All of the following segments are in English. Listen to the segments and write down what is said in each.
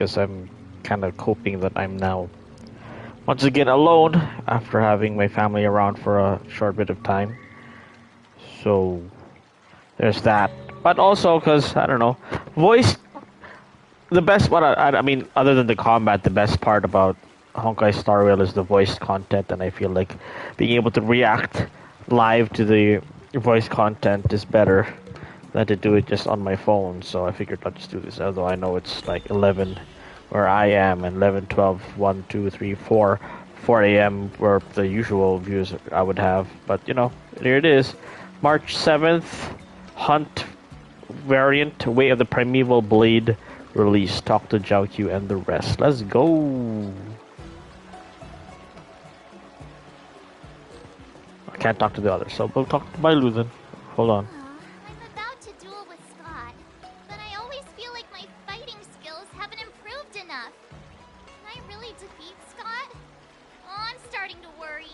because I'm kind of coping that I'm now once again alone after having my family around for a short bit of time. So there's that. But also because I don't know, voice. The best what I mean, other than the combat, the best part about Honkai Star Rail is the voice content, and I feel like being able to react live to the voice content is better than to do it just on my phone. So I figured I'll just do this, although I know it's like 11 where I am, and 11, 12, 1, 2, 3, 4, 4 a.m. where the usual views I would have. But you know, here it is, March 7th, Hunt variant, Way of the Primeval Blade release. Talk to Jiao and the rest. Let's go. I can't talk to the others, so we'll talk to Bailu then. Hold on. I'm about to duel with Scott, but I always feel like my fighting skills haven't improved enough. Can I really defeat Scott? Oh, I'm starting to worry.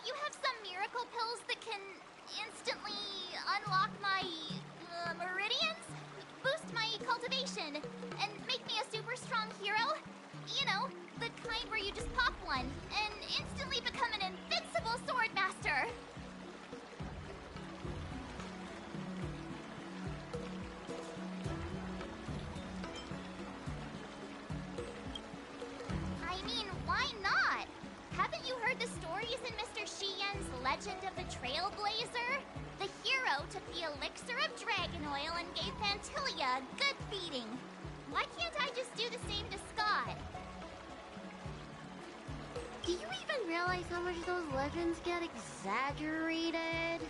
You have some miracle pills that can instantly unlock my meridians, boost my cultivation, and make me a super strong hero? You know, the kind where you just pop one and instantly become an invincible sword master. I mean, why not? Haven't you heard the stories in Mr. Shiyen's Legend of the Trailblazer? The hero took the elixir of dragon oil and gave Fantilia a good feeding. Why can't I just do the same to Scott? Do you even realize how much those legends get exaggerated?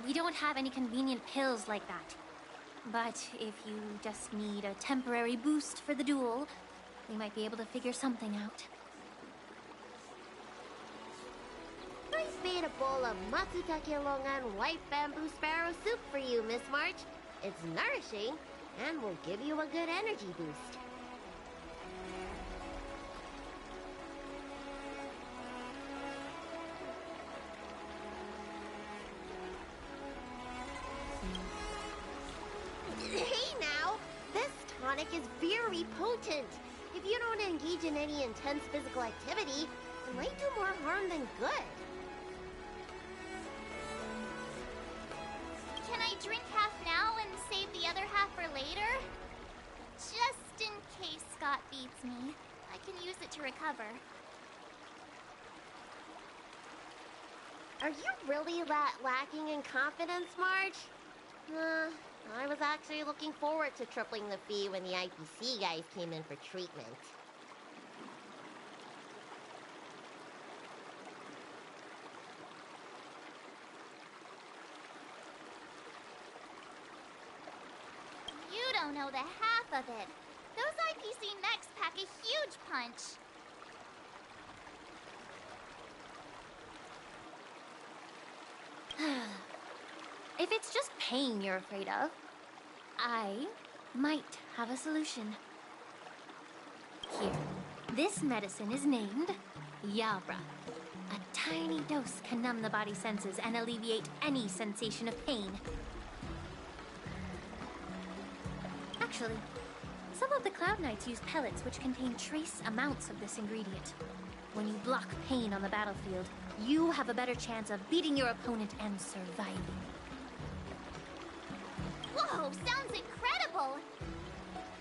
We don't have any convenient pills like that. But if you just need a temporary boost for the duel, we might be able to figure something out. I've made a bowl of Matsutake Longan white bamboo sparrow soup for you, Miss March. It's nourishing and will give you a good energy boost. Hey now! This tonic is very potent. If you don't engage in any intense physical activity, it might do more harm than good. Can I drink half now and save the other half for later? Just in case Scott beats me, I can use it to recover. Are you really that lacking in confidence, Marge? I was actually looking forward to tripling the fee when the IPC guys came in for treatment. You don't know the half of it. Those IPC mechs pack a huge punch. If it's just pain you're afraid of, I might have a solution. Here, this medicine is named Yabra. A tiny dose can numb the body's senses and alleviate any sensation of pain. Actually, some of the Cloud Knights use pellets which contain trace amounts of this ingredient. When you block pain on the battlefield, you have a better chance of beating your opponent and surviving. Whoa, sounds incredible!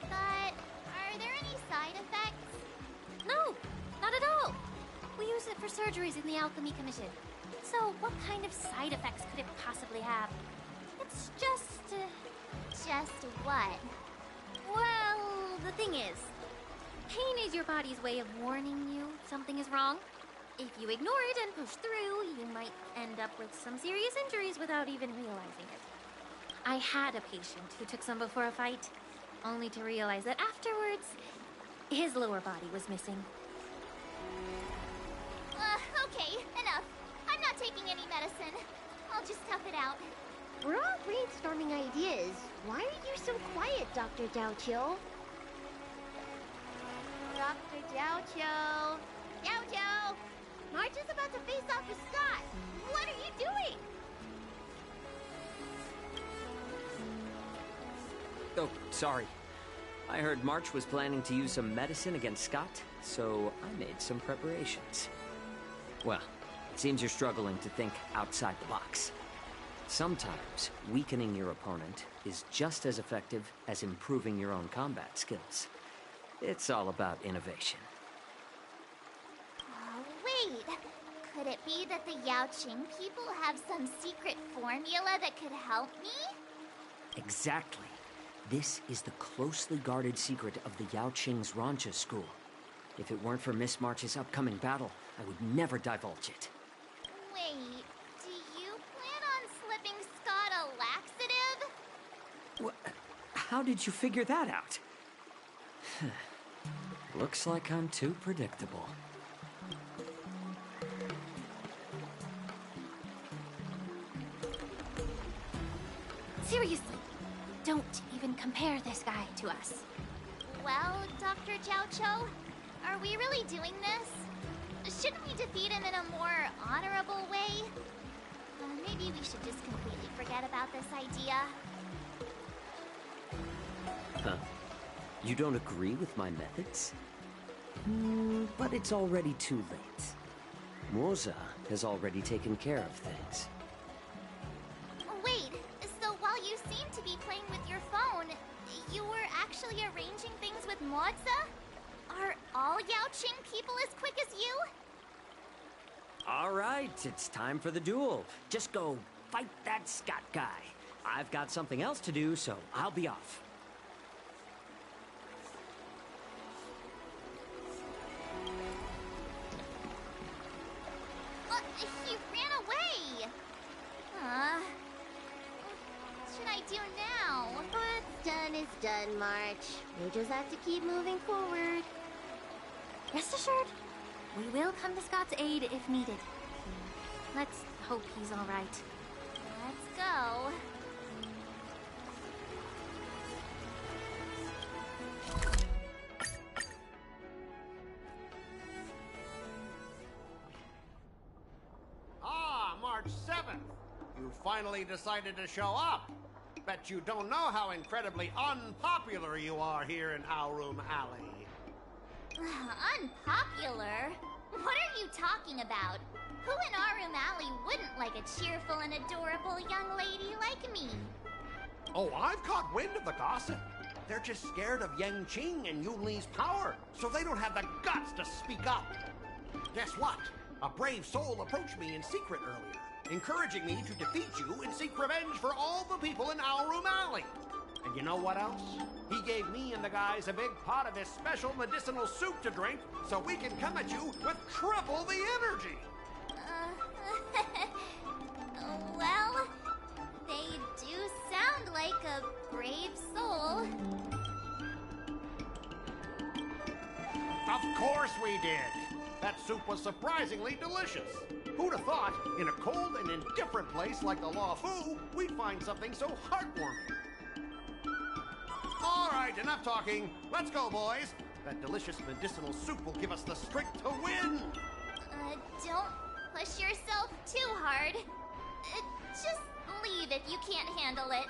But are there any side effects? No, not at all. We use it for surgeries in the Alchemy Commission. So what kind of side effects could it possibly have? It's just... Just what? Well, the thing is, pain is your body's way of warning you something is wrong. If you ignore it and push through, you might end up with some serious injuries without even realizing it. I had a patient who took some before a fight, only to realize that afterwards, his lower body was missing. Okay, enough. I'm not taking any medicine. I'll just tough it out. We're all brainstorming ideas. Why are you so quiet, Dr. Jiaoqiu? Dr. Jiaoqiu! Jiaoqiu! Marge is about to face off with Scott! What are you doing? Oh, sorry. I heard March was planning to use some medicine against Scott, so I made some preparations. Well, it seems you're struggling to think outside the box. Sometimes, weakening your opponent is just as effective as improving your own combat skills. It's all about innovation. Oh, wait. Could it be that the Yaoqing people have some secret formula that could help me? Exactly. This is the closely guarded secret of the Yaoqing's Rancha school. If it weren't for Miss March's upcoming battle, I would never divulge it. Wait, do you plan on slipping Scott a laxative? How did you figure that out? Looks like I'm too predictable. Seriously, don't even compare this guy to us. Well, Dr. Jiaoqiu, Are we really doing this? Shouldn't we defeat him in a more honorable way? Maybe we should just completely forget about this idea. Huh? You don't agree with my methods? But it's already too late. Moza has already taken care of things. Wait, so while you seem to be playing with your phone, you were actually arranging things with Moza? Are all Yaoqing people as quick as you? All right, it's time for the duel. Just go fight that Scott guy. I've got something else to do, so I'll be off. He ran away! What should I do now? What's done is done, March. We just have to keep moving forward. Rest assured, we will come to Scott's aid if needed. Let's hope he's all right. Let's go. Ah, March 7th. You finally decided to show up. Bet you don't know how incredibly unpopular you are here in Aurum Alley. Unpopular? What are you talking about? Who in Aurum Alley wouldn't like a cheerful and adorable young lady like me? Oh, I've caught wind of the gossip. They're just scared of Yangqing and Yunli's power, so they don't have the guts to speak up. Guess what? A brave soul approached me in secret earlier, encouraging me to defeat you and seek revenge for all the people in Aurum Alley. And you know what else? He gave me and the guys a big pot of his special medicinal soup to drink, so we can come at you with triple the energy. Well, they do sound like a brave soul. Of course we did. That soup was surprisingly delicious. Who'd have thought, in a cold and indifferent place like the Law Fu, we'd find something so heartwarming. All right, enough talking. Let's go, boys. That delicious medicinal soup will give us the strength to win. Don't push yourself too hard. Just leave if you can't handle it.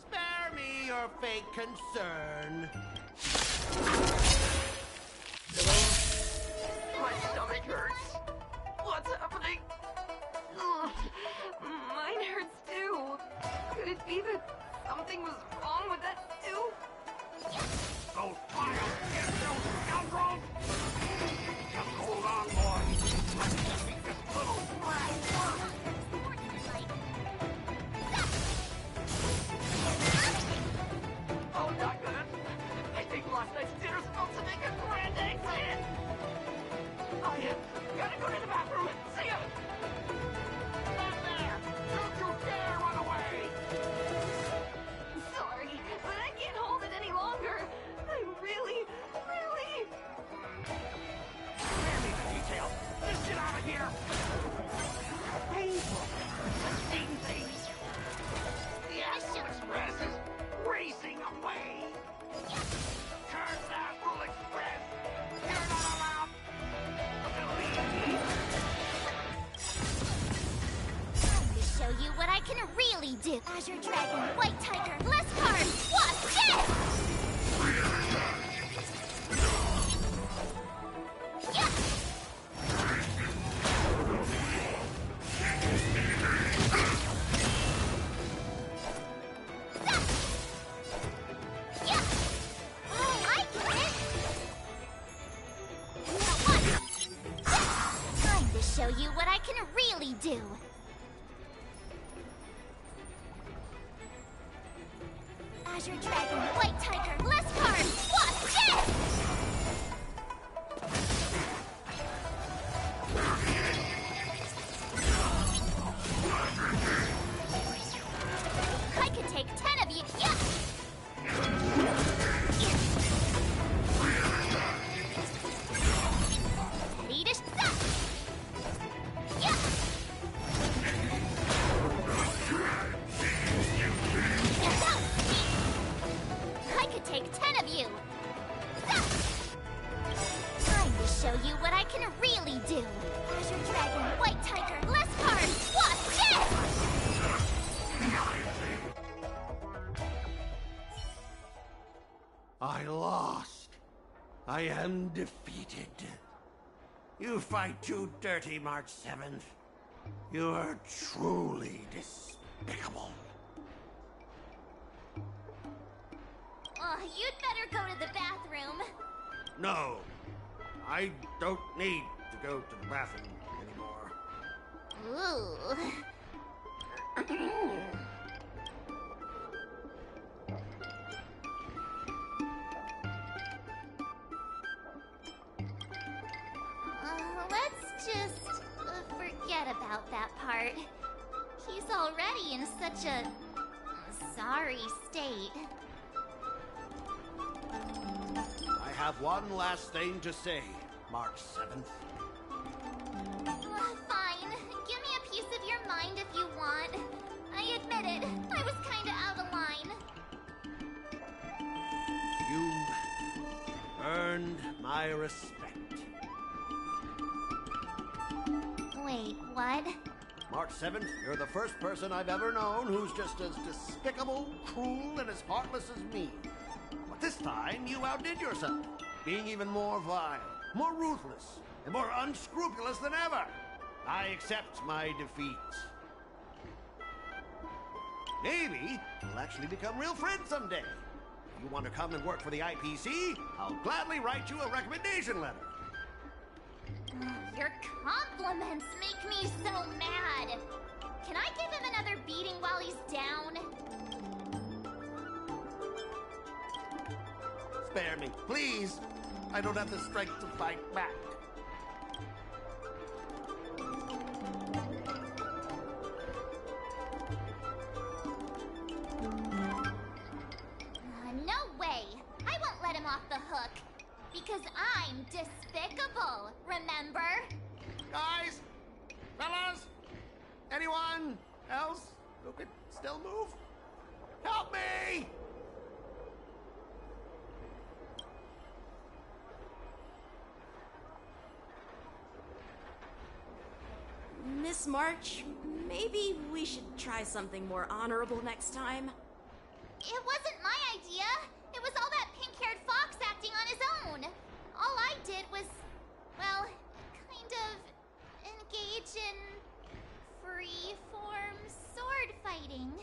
Spare me your fake concern. My stomach hurts. What's happening? Ugh, mine hurts too. Could it be that something was wrong with that stew? Those piles, get those scoundrels! Just hold on, boys. Let's defeat this little brat first. Oh, not good. I think last night's dinner's about to make a grand exit. I gotta go to the bathroom. See ya! Stand there! Don't you dare run away! Sorry, but I can't hold it any longer. I really... Spare me the details. Just get out of here! Painful. Succeeding things. The Astral Express is racing away. Turn the Astral Express. You're not allowed to leave. Let me show you what I can really do. Azure Dragon, White Tiger, Bless Card, Watch this! Yeah! Yeah! Oh, I get it! Now what? Time to show you what I can really do. Azure Dragon, White Tiger, Bless Card, Watch this! I could take 10 of you. Yeah! Ready to stop! Yeah! show you what I can really do. Azure Dragon, White Tiger, Glass Card, what's this? I lost. I am defeated. You fight too dirty, March 7th. You are truly despicable. You'd better go to the bathroom. No, I don't need to go to the bathroom anymore. Ooh. Let's just forget about that part. He's already in such a sorry state. I have one last thing to say, March 7th. Fine. Give me a piece of your mind if you want. I admit it. I was kinda out of line. You've earned my respect. Wait, what? March 7th, you're the first person I've ever known who's just as despicable, cruel, and as heartless as me. But this time, you outdid yourself, being even more vile, more ruthless, and more unscrupulous than ever. I accept my defeat. Maybe we'll actually become real friends someday. If you want to come and work for the IPC, I'll gladly write you a recommendation letter. Your compliments make me so mad. Can I give him another beating while he's down? Spare me, please. I don't have the strength to fight back. No way. I won't let him off the hook. Because I'm despicable, remember? Guys, fellas, anyone else who could still move? Help me! Miss March, maybe we should try something more honorable next time. It wasn't my idea. It was all that pink-haired fox acting on his own. All I did was, well, kind of engage in free-form sword fighting.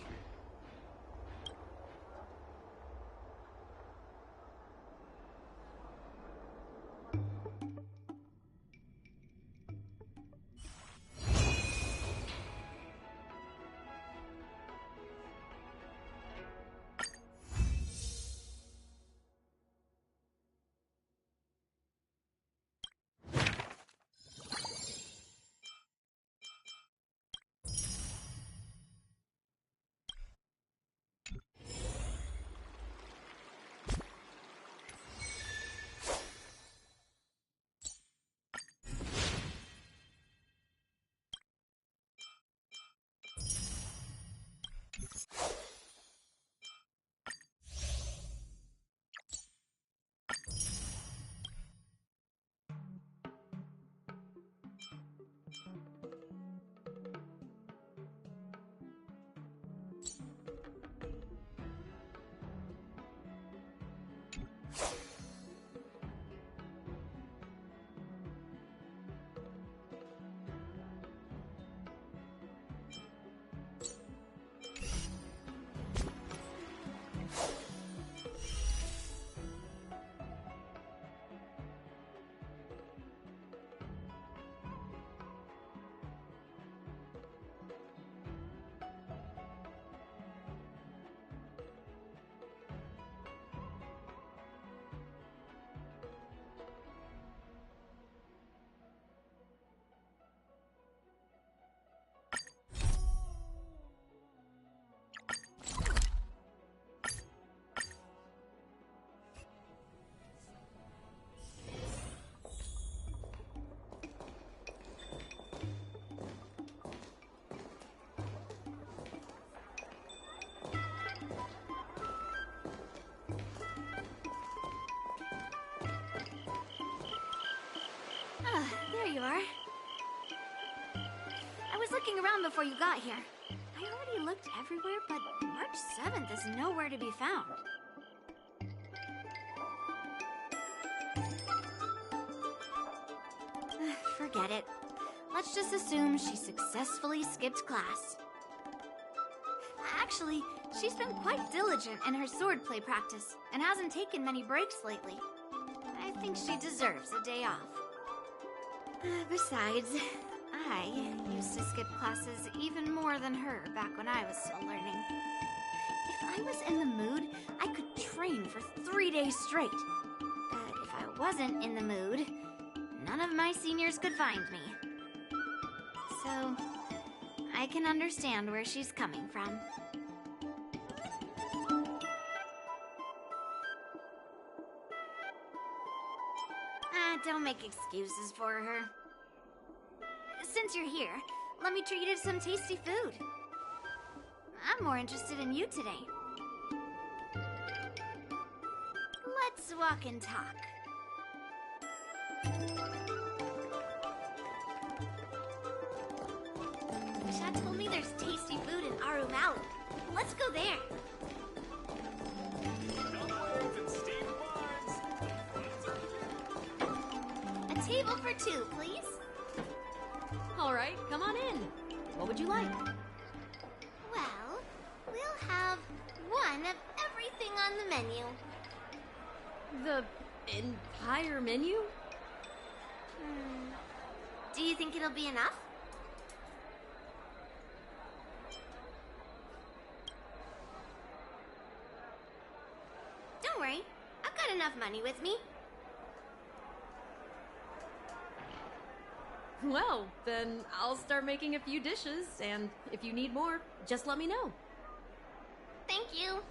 Ah, there you are. I was looking around before you got here. I already looked everywhere, but March 7th is nowhere to be found. Forget it. Let's just assume she successfully skipped class. Actually, she's been quite diligent in her swordplay practice and hasn't taken many breaks lately. I think she deserves a day off. Besides, I used to skip classes even more than her back when I was still learning. If I was in the mood, I could train for 3 days straight. But if I wasn't in the mood, none of my seniors could find me. So, I can understand where she's coming from. Don't make excuses for her. Since you're here, let me treat you to some tasty food. I'm more interested in you today. Let's walk and talk. Shad told me there's tasty food in Arumalu. Let's go there. A table for two, please. All right, come on in. What would you like? Well, we'll have one of everything on the menu. The entire menu? Do you think it'll be enough? Don't worry, I've got enough money with me. Well, then I'll start making a few dishes, and if you need more, just let me know. Thank you.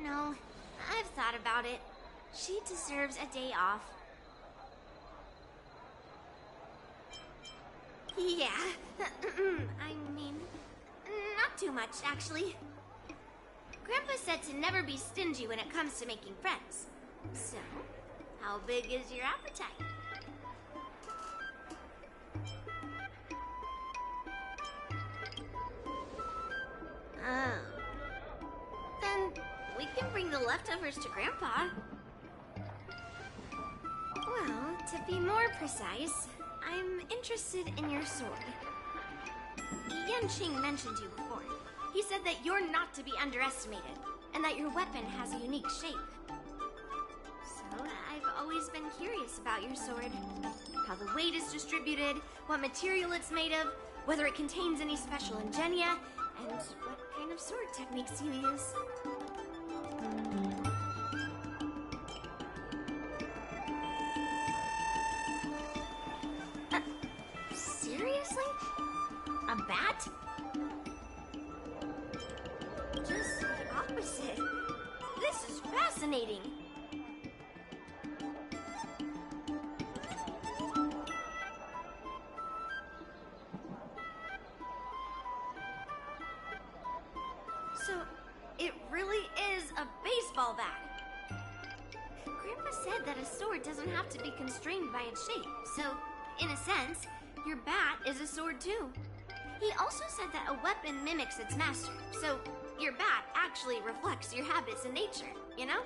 No, I've thought about it. She deserves a day off. Yeah, I mean, not too much, actually. Grandpa said to never be stingy when it comes to making friends. So, how big is your appetite? Oh. Then we can bring the leftovers to Grandpa. Well, to be more precise, I'm interested in your sword. Yanqing mentioned you before. He said that you're not to be underestimated, and that your weapon has a unique shape. So, I've always been curious about your sword. How the weight is distributed, what material it's made of, whether it contains any special ingenia, and what kind of sword techniques you use. Seriously? A bat? Just the opposite. This is fascinating. So, it really is a baseball bat. Grandpa said that a sword doesn't have to be constrained by its shape, so, in a sense, your bat is a sword too. He also said that a weapon mimics its master, so your bat actually reflects your habits and nature, you know?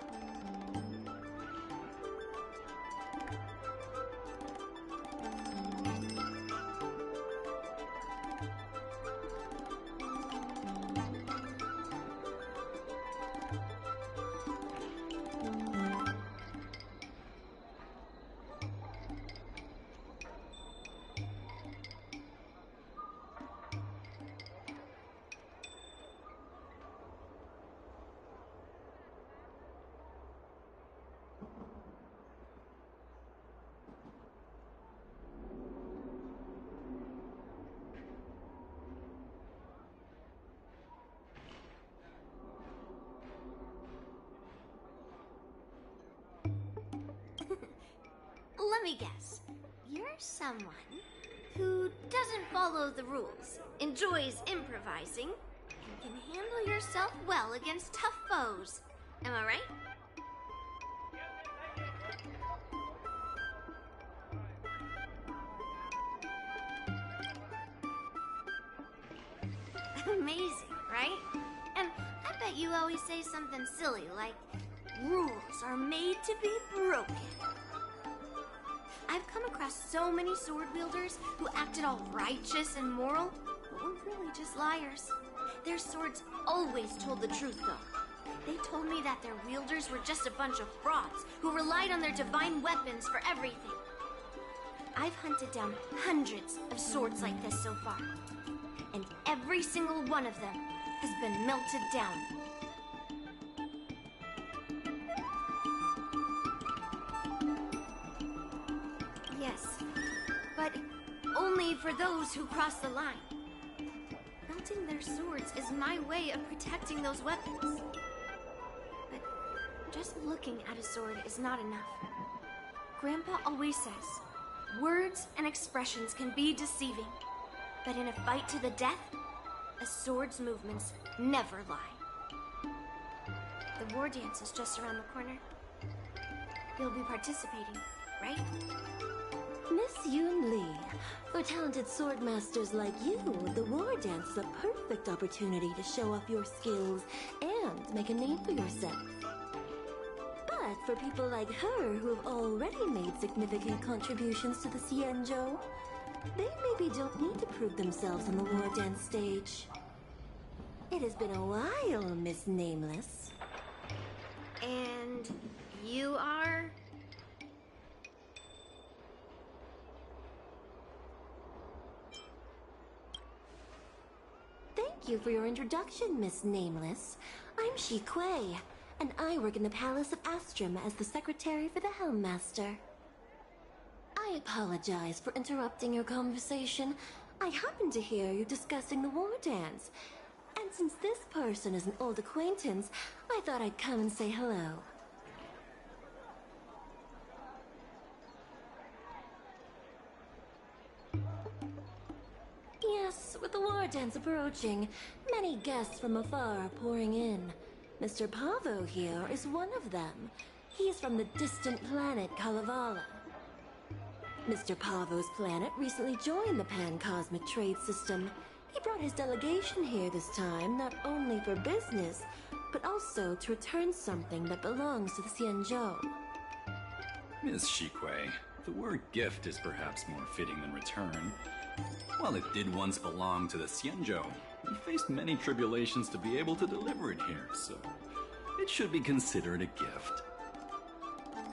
Let me guess. You're someone who doesn't follow the rules, enjoys improvising, and can handle yourself well against tough foes. Am I right? Amazing, right? And I bet you always say something silly like, rules are made to be broken. I've come across so many sword wielders who acted all righteous and moral, but were really just liars. Their swords always told the truth, though. They told me that their wielders were just a bunch of frauds who relied on their divine weapons for everything. I've hunted down hundreds of swords like this so far, and every single one of them has been melted down. Yes, but only for those who cross the line. Melting their swords is my way of protecting those weapons. But just looking at a sword is not enough. Grandpa always says, words and expressions can be deceiving, but in a fight to the death, a sword's movements never lie. The war dance is just around the corner. You'll be participating, right? Miss Yoon Lee, for talented sword masters like you, the war dance is a perfect opportunity to show off your skills and make a name for yourself. But for people like her who have already made significant contributions to the Xianzhou, they maybe don't need to prove themselves on the war dance stage. It has been a while, Miss Nameless. And you are? Thank you for your introduction, Miss Nameless. I'm Shi Kuei, and I work in the Palace of Astrum as the secretary for the Helmmaster. I apologize for interrupting your conversation. I happened to hear you discussing the war dance. And since this person is an old acquaintance, I thought I'd come and say hello. Yes, with the war dance approaching, many guests from afar are pouring in. Mr. Pavo here is one of them. He's from the distant planet Kalevala. Mr. Pavo's planet recently joined the Pan-Cosmic Trade System. He brought his delegation here this time, not only for business, but also to return something that belongs to the Xianzhou. Miss Shi Kuei, the word gift is perhaps more fitting than return. While it did once belong to the Xianzhou, we faced many tribulations to be able to deliver it here, so it should be considered a gift.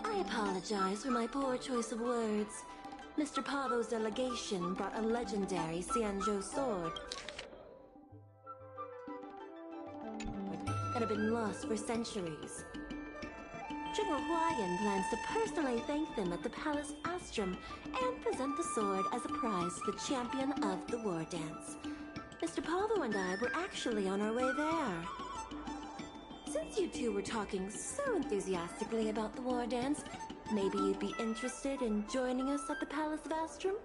I apologize for my poor choice of words. Mr. Pavo's delegation brought a legendary Xianzhou sword that had been lost for centuries. General Huayan plans to personally thank them at the Palace Astrum and present the sword as a prize to the champion of the war dance. Mr. Pavo and I were actually on our way there. Since you two were talking so enthusiastically about the war dance, maybe you'd be interested in joining us at the Palace of Astrum?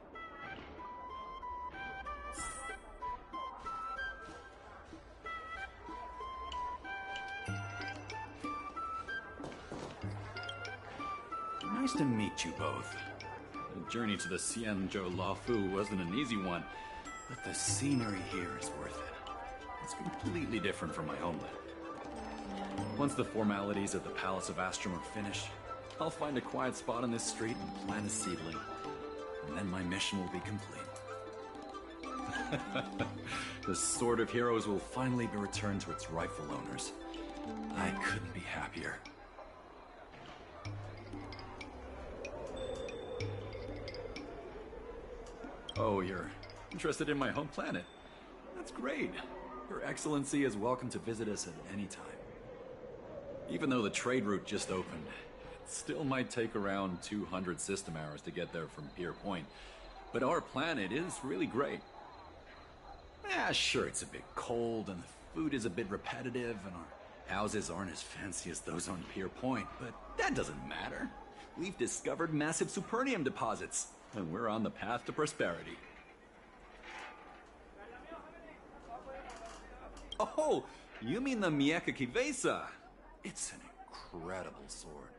Nice to meet you both. The journey to the Xianzhou Luofu wasn't an easy one, but the scenery here is worth it. It's completely different from my homeland. Once the formalities at the Palace of Astrum are finished, I'll find a quiet spot on this street and plant a seedling. And then my mission will be complete. The Sword of Heroes will finally be returned to its rightful owners. I couldn't be happier. Oh, you're interested in my home planet? That's great. Your Excellency is welcome to visit us at any time. Even though the trade route just opened, it still might take around 200 system hours to get there from Pier Point. But our planet is really great. Yeah, sure, it's a bit cold and the food is a bit repetitive and our houses aren't as fancy as those on Pier Point, but that doesn't matter. We've discovered massive supernium deposits, and we're on the path to prosperity. Oh, you mean the Mieka Kivesa? It's an incredible sword.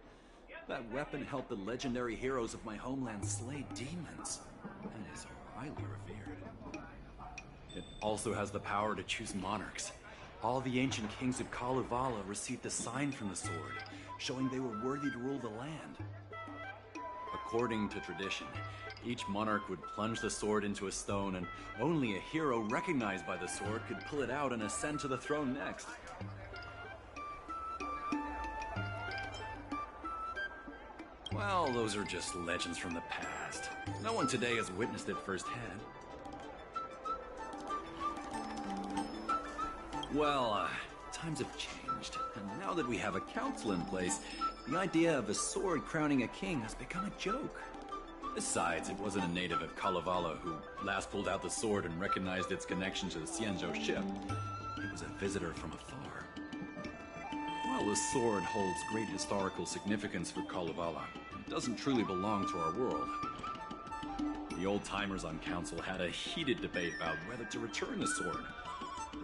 That weapon helped the legendary heroes of my homeland slay demons, and is highly revered. It also has the power to choose monarchs. All the ancient kings of Kalevala received a sign from the sword, showing they were worthy to rule the land. According to tradition, each monarch would plunge the sword into a stone, and only a hero recognized by the sword could pull it out and ascend to the throne next. Well, those are just legends from the past. No one today has witnessed it firsthand. Well, times have changed, and now that we have a council in place, the idea of a sword crowning a king has become a joke. Besides, it wasn't a native of Kalevala who last pulled out the sword and recognized its connection to the Xianzhou ship. It was a visitor from afar. While the sword holds great historical significance for Kalevala, it doesn't truly belong to our world. The old-timers on council had a heated debate about whether to return the sword.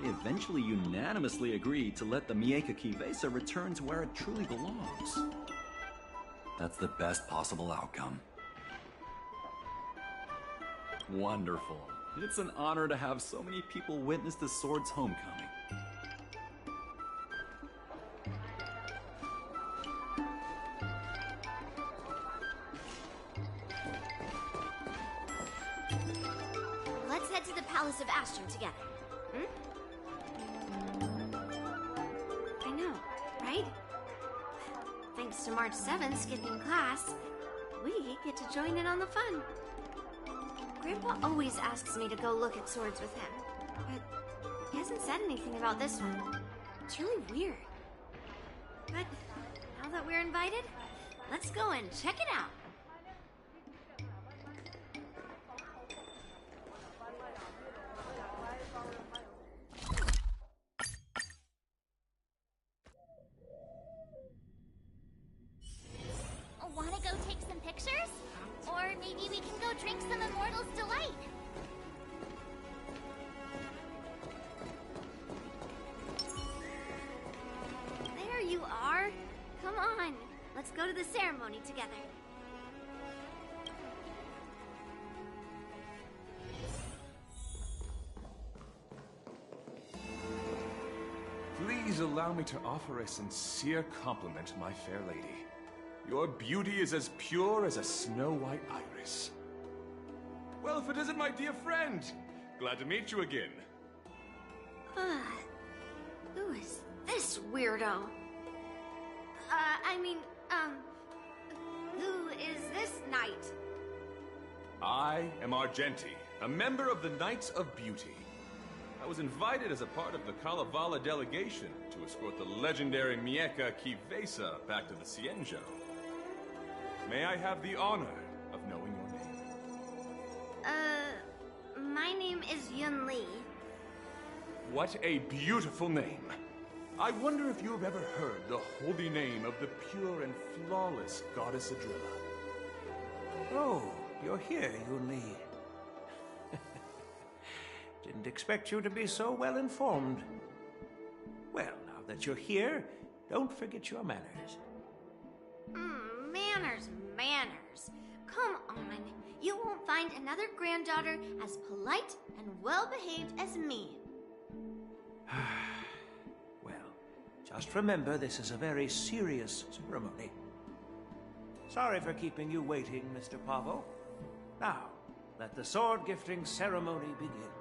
They eventually unanimously agreed to let the Mieka Kivesa return to where it truly belongs. That's the best possible outcome. Wonderful. It's an honor to have so many people witness the sword's homecoming. Let's head to the Palace of Astro together. I know, right? Thanks to March 7th skipping class, we get to join in on the fun. Grandpa always asks me to go look at swords with him, but he hasn't said anything about this one. It's really weird. But now that we're invited, let's go and check it out. Wanna go take some pictures? Or maybe we can go drink some Immortal's Delight. There you are. Come on, let's go to the ceremony together. Please allow me to offer a sincere compliment, my fair lady. Your beauty is as pure as a snow-white iris. Well, if it isn't my dear friend! Glad to meet you again. Who is this weirdo? Who is this knight? I am Argenti, a member of the Knights of Beauty. I was invited as a part of the Kalevala delegation to escort the legendary Mieka Kivesa back to the Xianzhou. May I have the honor of knowing your name? My name is Yun Li. What a beautiful name. I wonder if you have ever heard the holy name of the pure and flawless Goddess Adrilla. Oh, you're here, Yun Li. Didn't expect you to be so well informed. Well, now that you're here, don't forget your manners. Manners. Come on. You won't find another granddaughter as polite and well-behaved as me. Well, just remember this is a very serious ceremony. Sorry for keeping you waiting, Mr. Pavo. Now, let the sword gifting ceremony begin.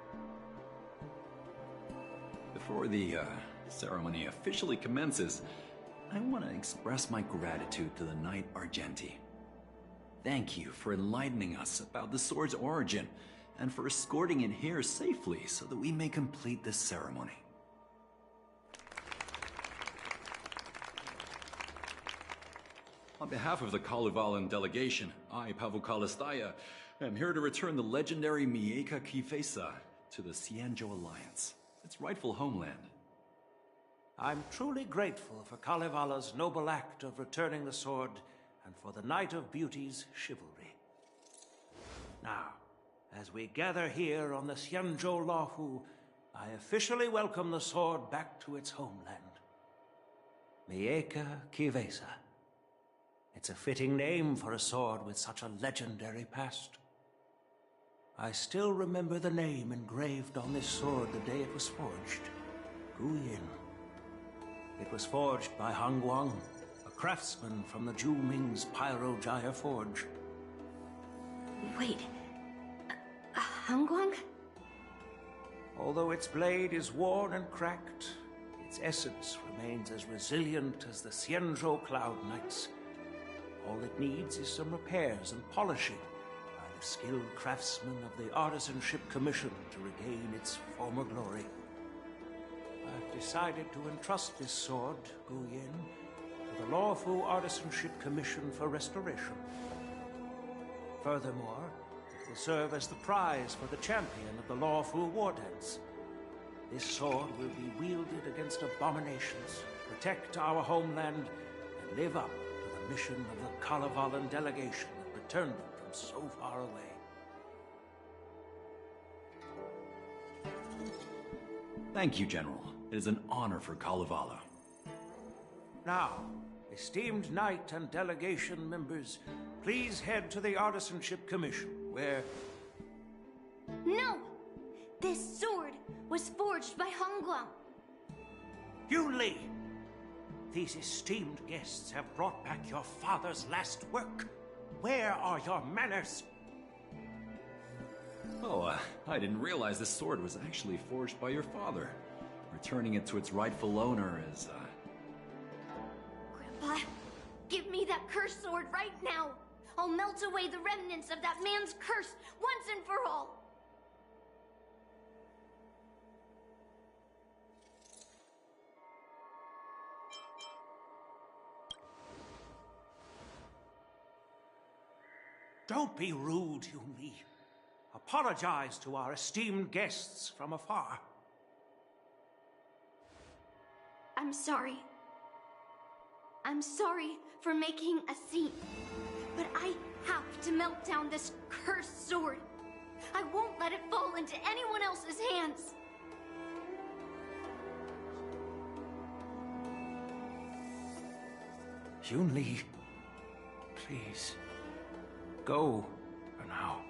Before the ceremony officially commences, I want to express my gratitude to the Knight Argenti. Thank you for enlightening us about the sword's origin, and for escorting it here safely so that we may complete this ceremony. On behalf of the Kalevalan delegation, I, Pavel Kalistaya, am here to return the legendary Mieka Kivesa to the Xianzhou Alliance, its rightful homeland. I'm truly grateful for Kalevala's noble act of returning the sword and for the Knight of Beauty's chivalry. Now, as we gather here on the Xianzhou Lahu, I officially welcome the sword back to its homeland. Mieka Kivesa. It's a fitting name for a sword with such a legendary past. I still remember the name engraved on this sword the day it was forged. Guyin. It was forged by Han Guang, a craftsman from the Zhu Ming's Pyrojaya Forge. Wait. Hangguang? Although its blade is worn and cracked, its essence remains as resilient as the Xianzhou Cloud Knights. All it needs is some repairs and polishing by the skilled craftsmen of the Artisanship Commission to regain its former glory. I've decided to entrust this sword, Guyin, to the Lawfu Artisanship Commission for restoration. Furthermore, it will serve as the prize for the champion of the Lawfu War Dance. This sword will be wielded against abominations, protect our homeland, and live up to the mission of the Kalevalan delegation that returned it from so far away. Thank you, General. It is an honor for Kalevala. Now, esteemed knight and delegation members, please head to the Artisanship Commission, where... No! This sword was forged by Hangguang. Yun Li! These esteemed guests have brought back your father's last work. Where are your manners? Oh, I didn't realize this sword was actually forged by your father. Returning it to its rightful owner is, Grandpa, give me that cursed sword right now! I'll melt away the remnants of that man's curse once and for all! Don't be rude, Yun Li. Apologize to our esteemed guests from afar. I'm sorry. I'm sorry for making a scene. But I have to melt down this cursed sword. I won't let it fall into anyone else's hands. Yun Li, please, go for now.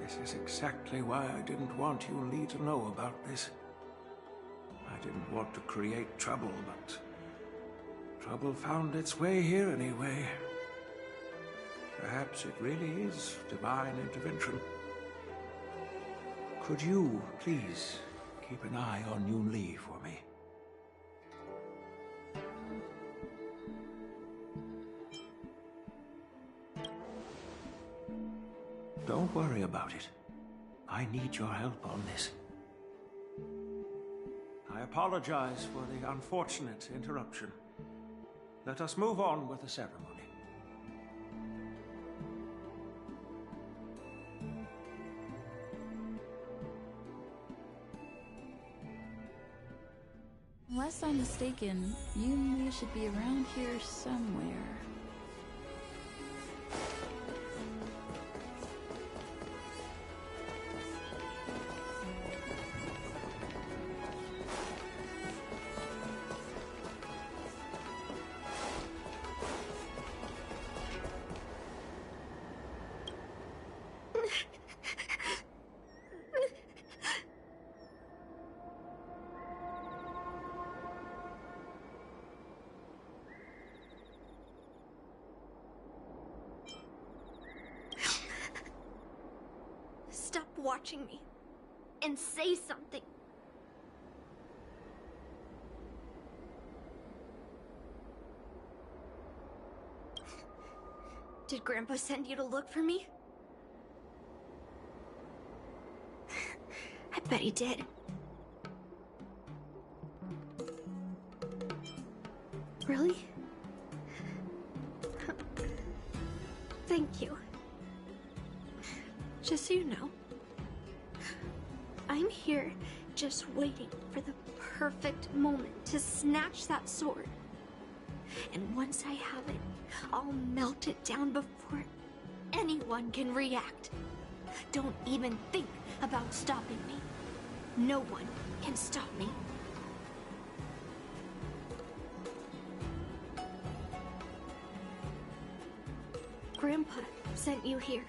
This is exactly why I didn't want Yun Li to know about this. I didn't want to create trouble, but trouble found its way here anyway. Perhaps it really is divine intervention. Could you, please, keep an eye on Yun Li for me? Don't worry about it. I need your help on this. I apologize for the unfortunate interruption. Let us move on with the ceremony. Unless I'm mistaken, Yun Li should be around here somewhere. Stop watching me and say something. Did Grandpa send you to look for me? I bet he did. Really? Thank you. Just so you know, I'm here just waiting for the perfect moment to snatch that sword. And once I have it, I'll melt it down before anyone can react. Don't even think about stopping me. No one can stop me. Grandpa sent you here.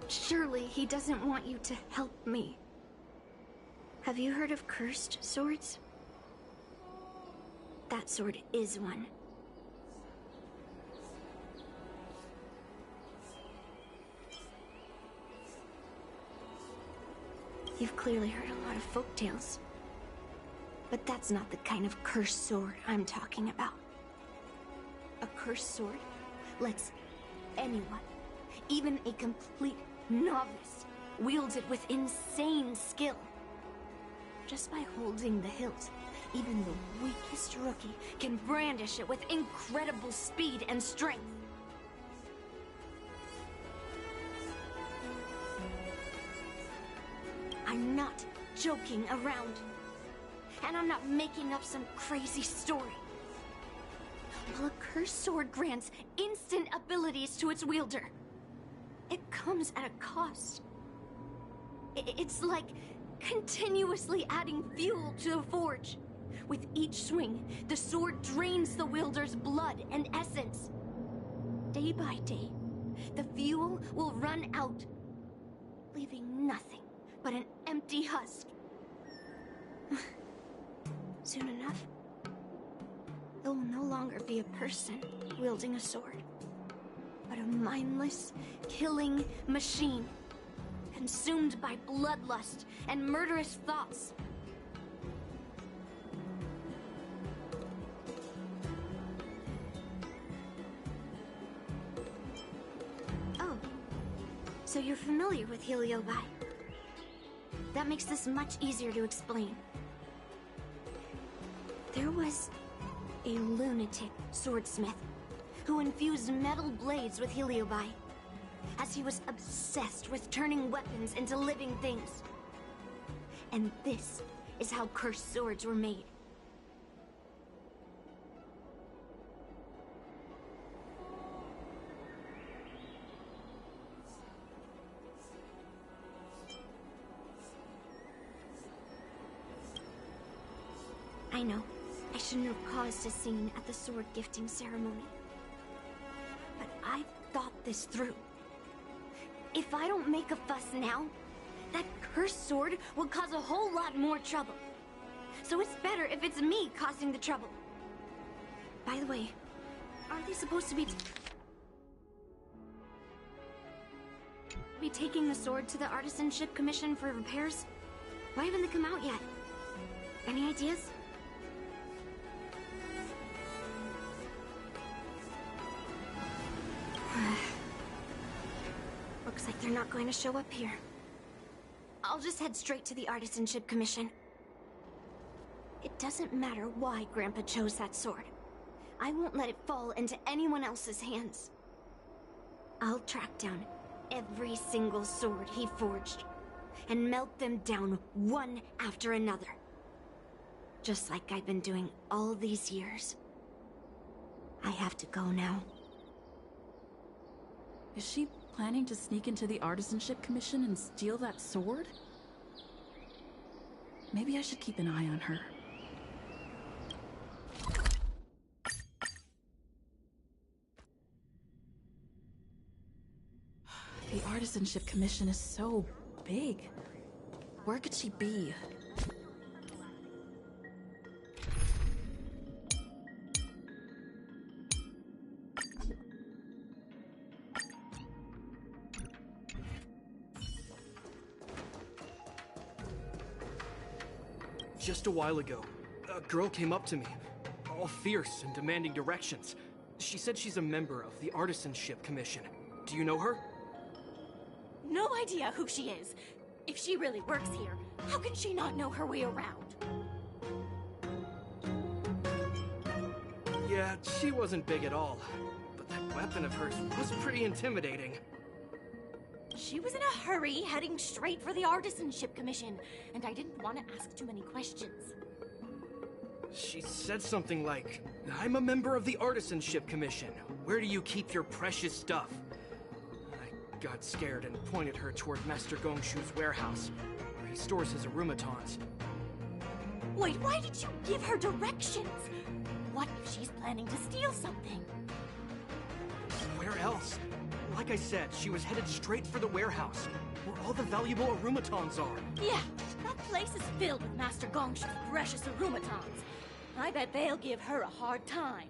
Surely he doesn't want you to help me. Have you heard of cursed swords? That sword is one. You've clearly heard a lot of folk tales. But that's not the kind of cursed sword I'm talking about. A cursed sword lets anyone, even a complete novice, wield it with insane skill. Just by holding the hilt, even the weakest rookie can brandish it with incredible speed and strength. I'm not joking around. And I'm not making up some crazy story. While a cursed sword grants instant abilities to its wielder, it comes at a cost. It's like continuously adding fuel to the forge. With each swing, the sword drains the wielder's blood and essence. Day by day, the fuel will run out, leaving nothing but an empty husk. Soon enough, it will no longer be a person wielding a sword, but a mindless, killing machine, consumed by bloodlust and murderous thoughts. Oh, so you're familiar with Heliobi. That makes this much easier to explain. There was a lunatic swordsmith who infused metal blades with Heliobi, as he was obsessed with turning weapons into living things. And this is how cursed swords were made. I know. I shouldn't have caused a scene at the sword gifting ceremony. But I've thought this through. If I don't make a fuss now, that cursed sword will cause a whole lot more trouble. So it's better if it's me causing the trouble. By the way, aren't they supposed to be taking the sword to the Artisanship Commission for repairs? Why haven't they come out yet? Any ideas? Looks like they're not going to show up here. I'll just head straight to the Artisanship Commission. It doesn't matter why Grandpa chose that sword. I won't let it fall into anyone else's hands. I'll track down every single sword he forged and melt them down one after another. Just like I've been doing all these years. I have to go now. Is she planning to sneak into the Artisanship Commission and steal that sword? Maybe I should keep an eye on her. The Artisanship Commission is so big. Where could she be? Just a while ago, a girl came up to me, all fierce and demanding directions. She said she's a member of the Artisanship Commission. Do you know her? No idea who she is. If she really works here, how can she not know her way around? Yeah, she wasn't big at all. But that weapon of hers was pretty intimidating. She was in a hurry, heading straight for the Artisanship Commission, and I didn't want to ask too many questions. She said something like, I'm a member of the Artisanship Commission. Where do you keep your precious stuff? I got scared and pointed her toward Master Gongshu's warehouse, where he stores his arumatons. Wait, why did you give her directions? What if she's planning to steal something? Where else? Like I said, she was headed straight for the warehouse, where all the valuable arumatons are. Yeah, that place is filled with Master Gongshu's precious arumatons. I bet they'll give her a hard time.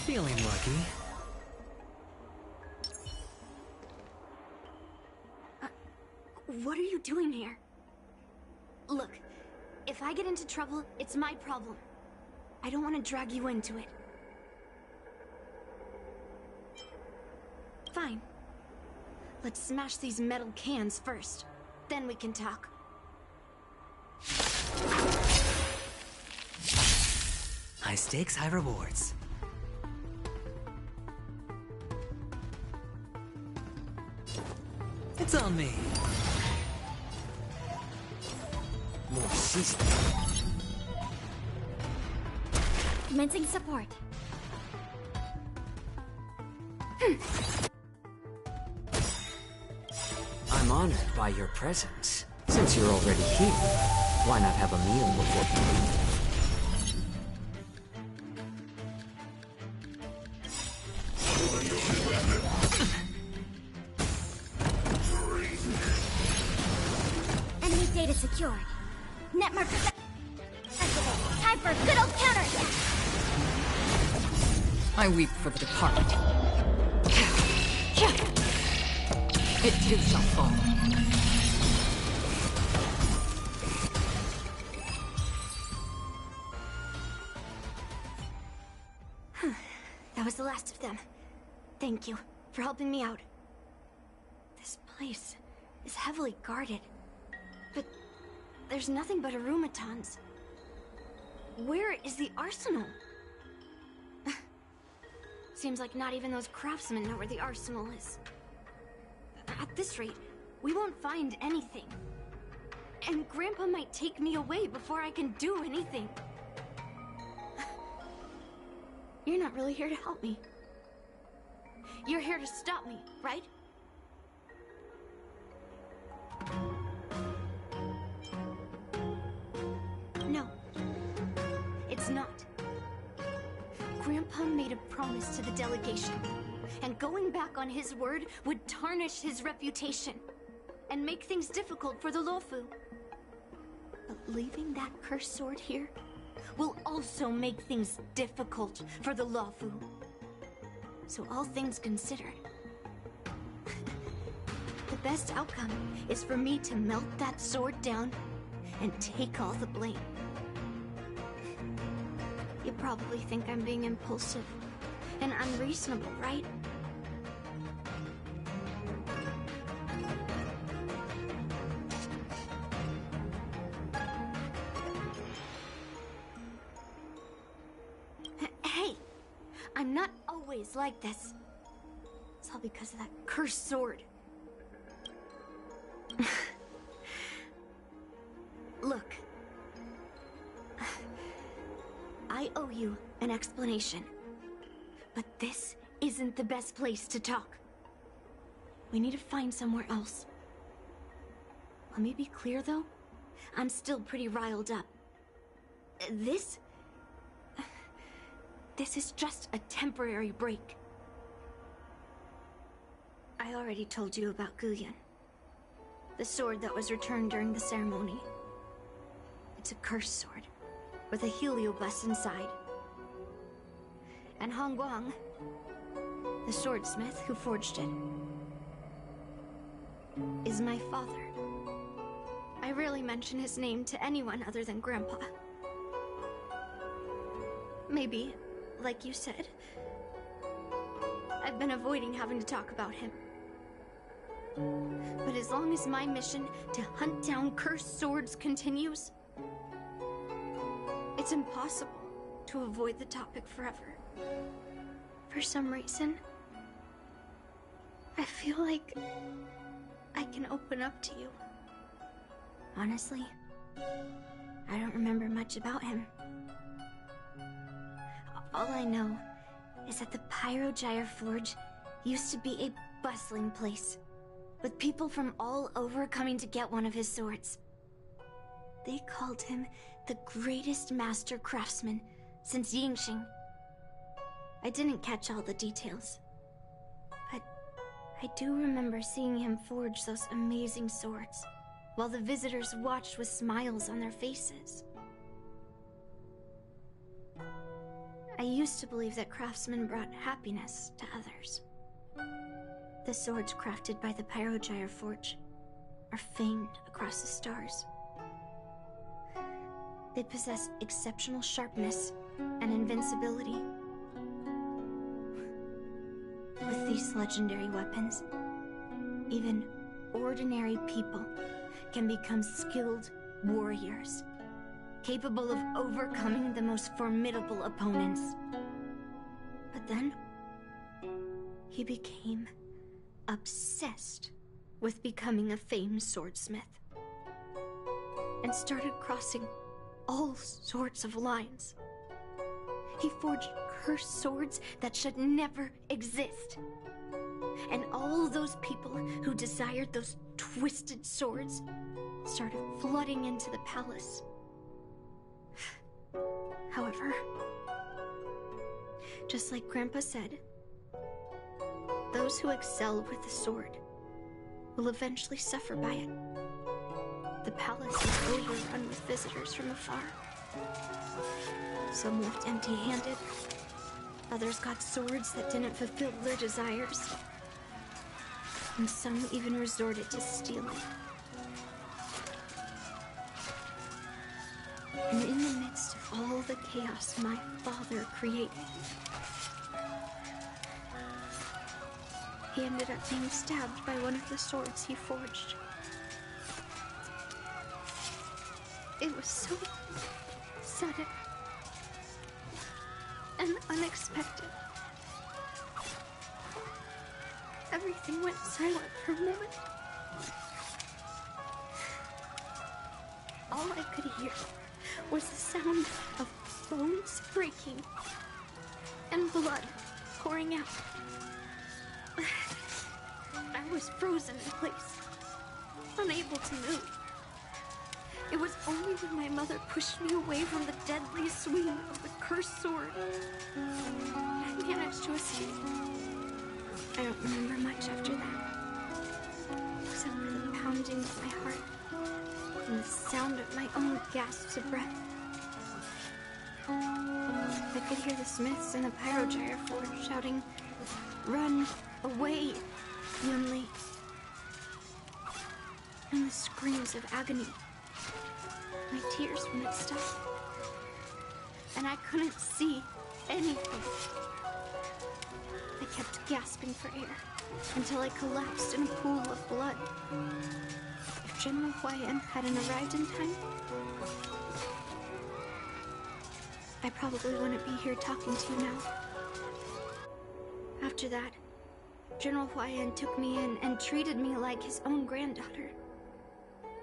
Feeling lucky. What are you doing here? Look, if I get into trouble, it's my problem. I don't want to drag you into it. Fine. Let's smash these metal cans first. Then we can talk. High stakes, high rewards. It's on me. More seasoning. Commencing support. I'm honored by your presence. Since you're already here, why not have a meal before you leave? Enemy data secured. Net markers activated. Time for a good old counterattack. I weep for the departed. It too shall fall. That was the last of them. Thank you for helping me out. This place is heavily guarded. But there's nothing but arumatons. Where is the arsenal? Seems like not even those craftsmen know where the arsenal is. At this rate, we won't find anything. And Grandpa might take me away before I can do anything. You're not really here to help me. You're here to stop me, right? No. It's not. Grandpa made a promise to the delegation, and going back on his word would tarnish his reputation and make things difficult for the Luofu. But leaving that cursed sword here will also make things difficult for the Luofu. So all things considered, the best outcome is for me to melt that sword down and take all the blame. You probably think I'm being impulsive and unreasonable, right? Hey, I'm not always like this. It's all because of that cursed sword. Look. I owe you an explanation. But this isn't the best place to talk. We need to find somewhere else. Let me be clear, though. I'm still pretty riled up. This is just a temporary break. I already told you about Guyan. The sword that was returned during the ceremony. It's a cursed sword, with a heliobus inside. And Hongguang, the swordsmith who forged it, is my father. I rarely mention his name to anyone other than Grandpa. Maybe, like you said, I've been avoiding having to talk about him. But as long as my mission to hunt down cursed swords continues, it's impossible to avoid the topic forever. For some reason, I feel like I can open up to you. Honestly, I don't remember much about him. All I know is that the Pyrogyre Forge used to be a bustling place, with people from all over coming to get one of his swords. They called him the greatest master craftsman since Yingxing. I didn't catch all the details, but I do remember seeing him forge those amazing swords, while the visitors watched with smiles on their faces. I used to believe that craftsmen brought happiness to others. The swords crafted by the Pyrogyre Forge are famed across the stars. They possess exceptional sharpness and invincibility. With these legendary weapons, even ordinary people can become skilled warriors, capable of overcoming the most formidable opponents. But then, he became obsessed with becoming a famed swordsmith, and started crossing all sorts of lines. He forged cursed swords that should never exist. And all those people who desired those twisted swords started flooding into the palace. However, just like Grandpa said, those who excel with the sword will eventually suffer by it. The palace is overrun with visitors from afar. Some left empty-handed. Others got swords that didn't fulfill their desires. And some even resorted to stealing. And in the midst of all the chaos my father created, he ended up being stabbed by one of the swords he forged. It was so sudden and unexpected. Everything went silent for a moment. All I could hear was the sound of bones breaking and blood pouring out. I was frozen in place, unable to move. It was only when my mother pushed me away from the deadly swing of the cursed sword that I managed to escape. I don't remember much after that, except for the pounding of my heart and the sound of my own gasps of breath. I could hear the smiths in the Pyrogyre Forge shouting, "Run away, Yunli!" and the screams of agony. My tears wouldn't stop, and I couldn't see anything. I kept gasping for air until I collapsed in a pool of blood. If General Huayan hadn't arrived in time, I probably wouldn't be here talking to you now. After that, General Huayan took me in and treated me like his own granddaughter.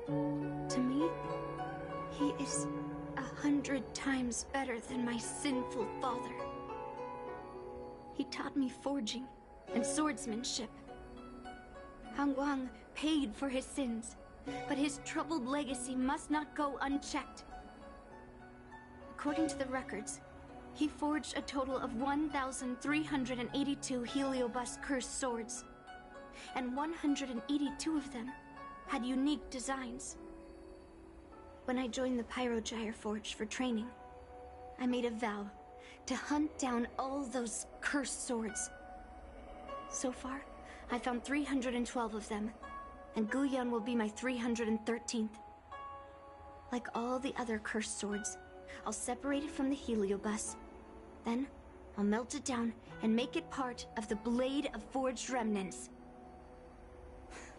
To me, he is 100 times better than my sinful father. He taught me forging and swordsmanship. Han Guang paid for his sins, but his troubled legacy must not go unchecked. According to the records, he forged a total of 1,382 Heliobus cursed swords, and 182 of them had unique designs. When I joined the Pyrogyre Forge for training, I made a vow to hunt down all those cursed swords. So far, I found 312 of them, and Guyan will be my 313th. Like all the other cursed swords, I'll separate it from the Heliobus. Then, I'll melt it down and make it part of the Blade of Forged Remnants.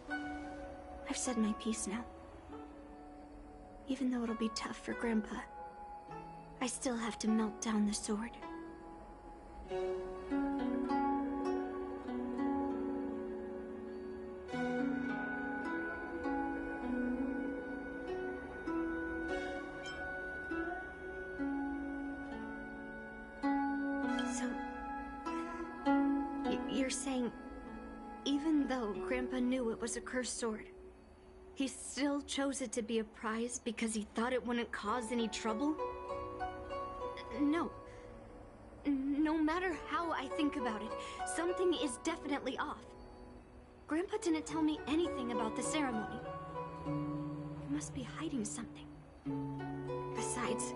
I've said my piece now. Even though it'll be tough for Grandpa, I still have to melt down the sword. So, you're saying, even though Grandpa knew it was a cursed sword, he still chose it to be a prize because he thought it wouldn't cause any trouble? No. No matter how I think about it, something is definitely off. Grandpa didn't tell me anything about the ceremony. He must be hiding something. Besides,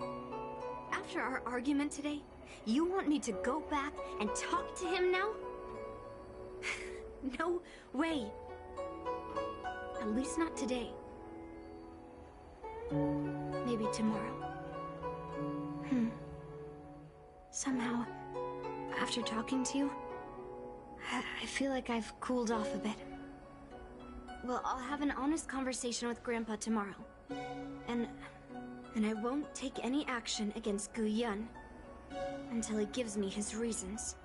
after our argument today, you want me to go back and talk to him now? No way. At least not today. Maybe tomorrow. Somehow, after talking to you, I feel like I've cooled off a bit. Well, I'll have an honest conversation with Grandpa tomorrow. And I won't take any action against Gu Yun until he gives me his reasons.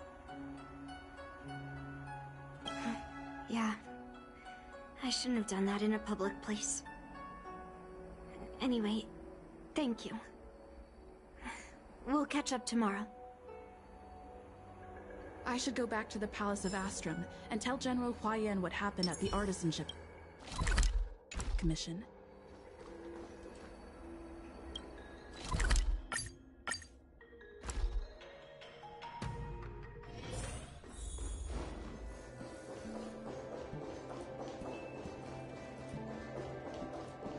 Yeah. I shouldn't have done that in a public place. Anyway, thank you. We'll catch up tomorrow. I should go back to the Palace of Astrum and tell General Huayan what happened at the Artisanship Commission.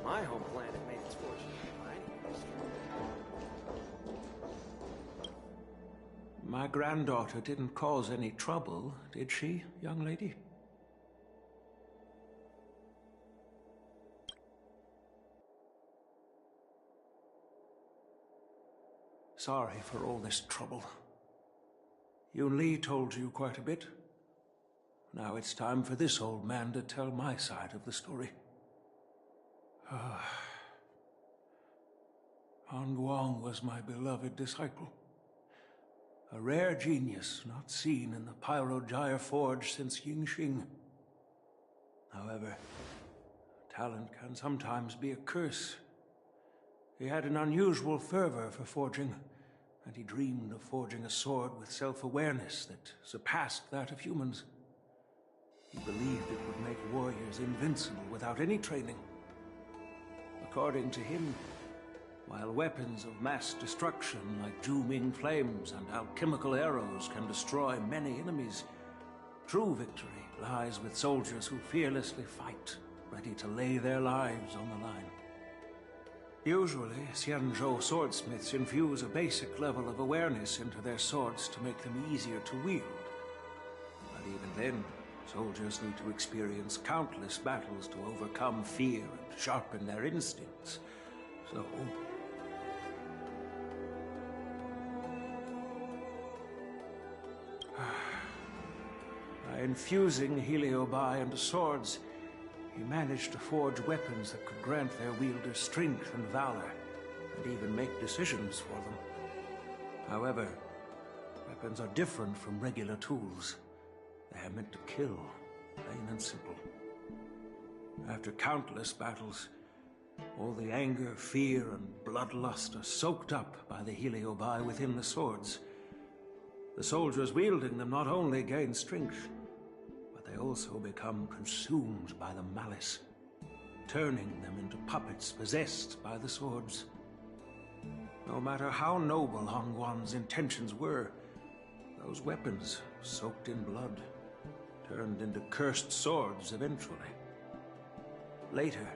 My home planet made its fortune. My granddaughter didn't cause any trouble, did she, young lady? Sorry for all this trouble. Yun Li told you quite a bit. Now it's time for this old man to tell my side of the story. Han Guang was my beloved disciple. A rare genius not seen in the Pyrogyre Forge since Yingxing. However, talent can sometimes be a curse. He had an unusual fervor for forging, and he dreamed of forging a sword with self-awareness that surpassed that of humans. He believed it would make warriors invincible without any training. According to him, while weapons of mass destruction like Zhu-Ming flames and alchemical arrows can destroy many enemies, true victory lies with soldiers who fearlessly fight, ready to lay their lives on the line. Usually, Xianzhou swordsmiths infuse a basic level of awareness into their swords to make them easier to wield. But even then, soldiers need to experience countless battles to overcome fear and sharpen their instincts. So, by infusing heliobi into swords, he managed to forge weapons that could grant their wielders strength and valor, and even make decisions for them. However, weapons are different from regular tools. They are meant to kill, plain and simple. After countless battles, all the anger, fear, and bloodlust are soaked up by the heliobi within the swords. The soldiers wielding them not only gain strength, but they also become consumed by the malice, turning them into puppets possessed by the swords. No matter how noble Han Guan's intentions were, those weapons, soaked in blood, turned into cursed swords eventually. Later,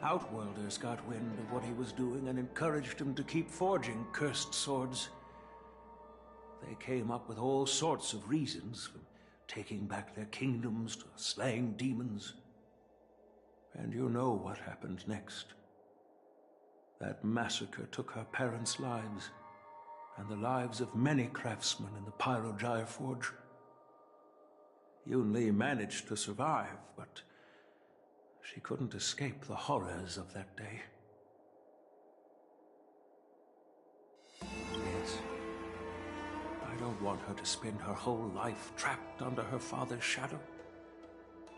Outworlders got wind of what he was doing and encouraged him to keep forging cursed swords. They came up with all sorts of reasons, from taking back their kingdoms to slaying demons. And you know what happened next. That massacre took her parents' lives, and the lives of many craftsmen in the Pyrogyre Forge. Yun-Li managed to survive, but she couldn't escape the horrors of that day. Yes. I don't want her to spend her whole life trapped under her father's shadow.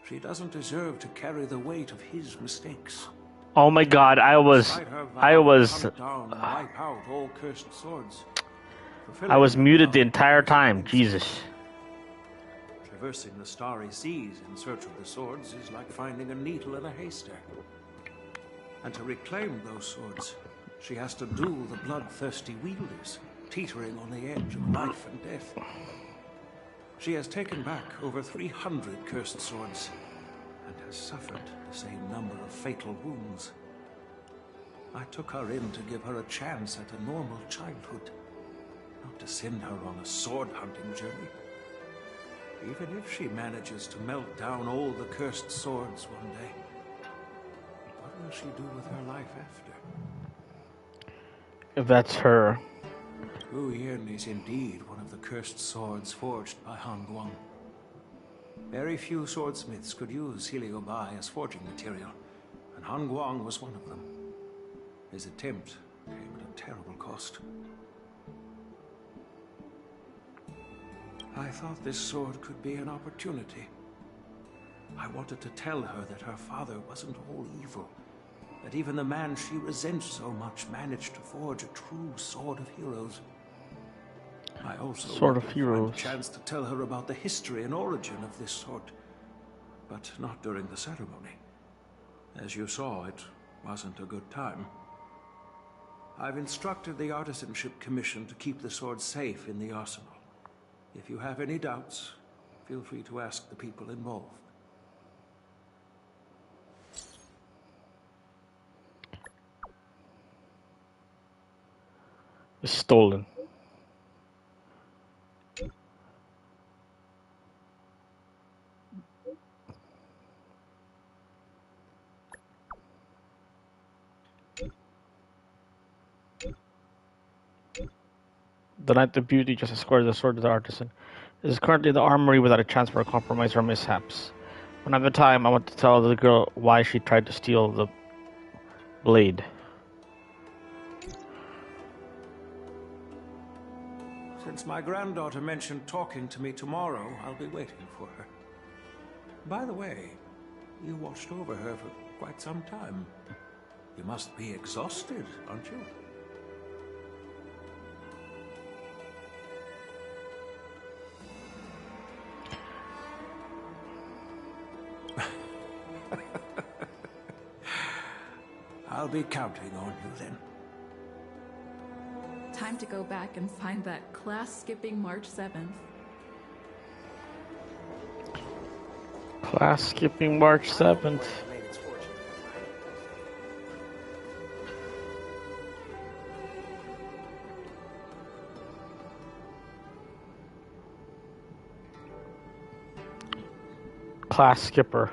She doesn't deserve to carry the weight of his mistakes. Oh my god, I was muted the entire time. Jesus. Traversing the starry seas in search of the swords is like finding a needle in a haystack. And to reclaim those swords, she has to duel the bloodthirsty wielders, teetering on the edge of life and death. She has taken back over 300 cursed swords, and has suffered the same number of fatal wounds. I took her in to give her a chance at a normal childhood, not to send her on a sword-hunting journey. Even if she manages to melt down all the cursed swords one day, what will she do with her life after? If that's her. Wu Yin is indeed one of the cursed swords forged by Han Guang. Very few swordsmiths could use Heliobai as forging material, and Han Guang was one of them. His attempt came at a terrible cost. I thought this sword could be an opportunity. I wanted to tell her that her father wasn't all evil, that even the man she resents so much managed to forge a true sword of heroes. I also wanted to find a chance to tell her about the history and origin of this sword, but not during the ceremony. As you saw, it wasn't a good time. I've instructed the Artisanship Commission to keep the sword safe in the arsenal. If you have any doubts, feel free to ask the people involved. It's stolen. The Knight of Beauty just escorted the sword to the artisan. It is currently in the armory without a chance for a compromise or mishaps. When I have the time, I want to tell the girl why she tried to steal the blade. Since my granddaughter mentioned talking to me tomorrow, I'll be waiting for her. By the way, you watched over her for quite some time. You must be exhausted, aren't you? I'll be counting on you then. Time to go back and find that class-skipping March 7th. Class skipping March 7th. Class skipper.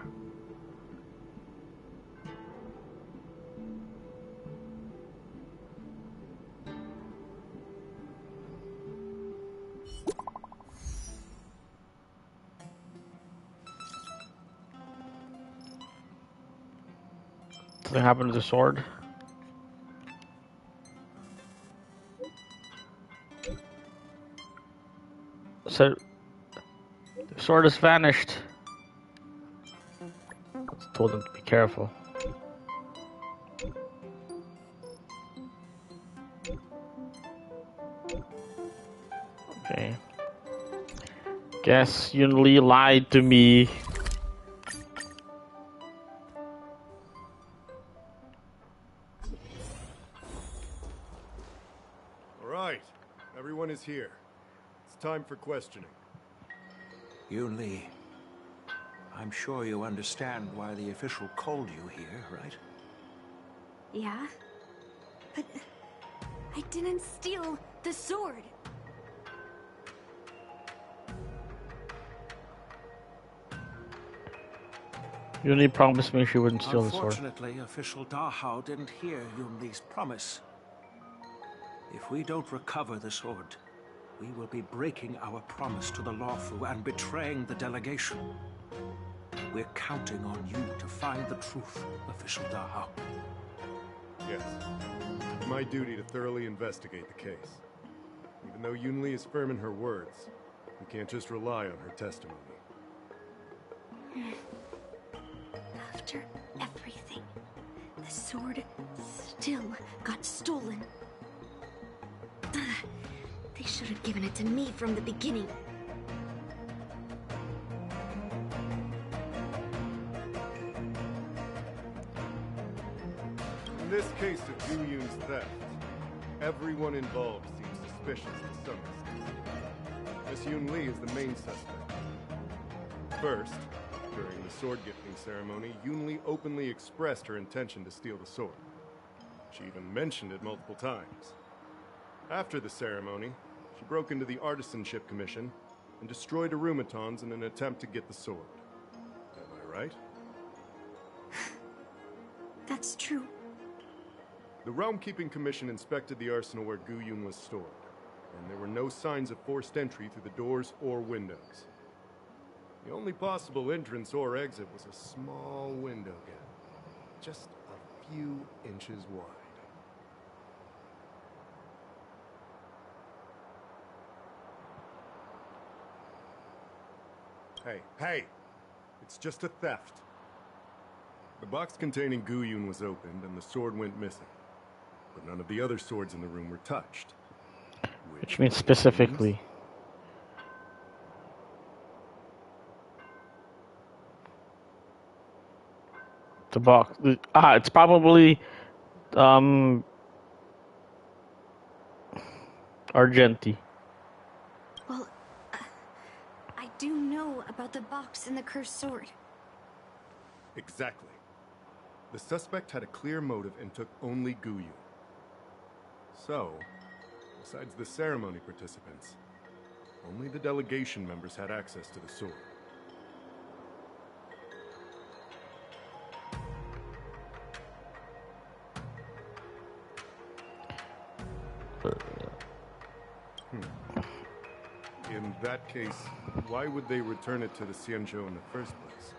Something happened to the sword. So the sword has vanished. I told him to be careful. Okay. Guess Yun-Li lied to me. Everyone is here. It's time for questioning. Yun-Li, I'm sure you understand why the official called you here, right? Yeah? But I didn't steal the sword. Yun-Li promised me she wouldn't steal the sword. Unfortunately, official Dahao didn't hear Yun-Li's promise. If we don't recover the sword, we will be breaking our promise to the Lawfu and betraying the delegation. We're counting on you to find the truth, Official Daha. Yes. It's my duty to thoroughly investigate the case. Even though Yunli is firm in her words, we can't just rely on her testimony. After everything, the sword still got stolen. They should have given it to me from the beginning. In this case of Guyun's theft, everyone involved seems suspicious to some extent. Miss Yunli is the main suspect. First, during the sword gifting ceremony, Yunli openly expressed her intention to steal the sword. She even mentioned it multiple times. After the ceremony, she broke into the Artisanship Commission and destroyed Arumatons in an attempt to get the sword. Am I right? That's true. The Realm Keeping Commission inspected the arsenal where Guyun was stored, and there were no signs of forced entry through the doors or windows. The only possible entrance or exit was a small window gap, just a few inches wide. Hey! It's just a theft. The box containing Guyun was opened and the sword went missing. But none of the other swords in the room were touched. Which means specifically. The box. It's probably Argenti. Well, I do know about the box and the cursed sword. Exactly. The suspect had a clear motive and took only Guyun. So, besides the ceremony participants, only the delegation members had access to the sword. In that case, why would they return it to the Xianzhou in the first place?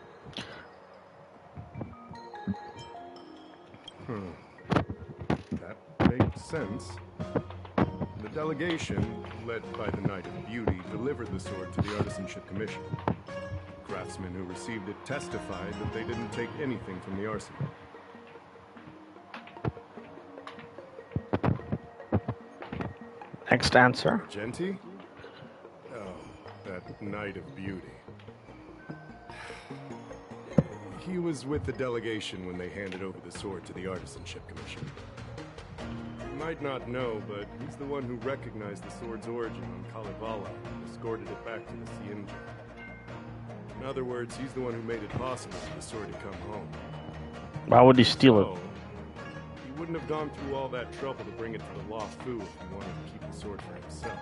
That makes sense. The delegation, led by the Knight of Beauty, delivered the sword to the Artisanship Commission. Craftsmen who received it testified that they didn't take anything from the arsenal. Next answer. Argenti? Oh, that Knight of Beauty. He was with the delegation when they handed over the sword to the Artisanship Commission. You might not know, but he's the one who recognized the sword's origin on Kalevala and escorted it back to the Xianzhou. In other words, he's the one who made it possible for the sword to come home. Why would he steal it? He wouldn't have gone through all that trouble to bring it to the Lawfu if he wanted to keep the sword for himself.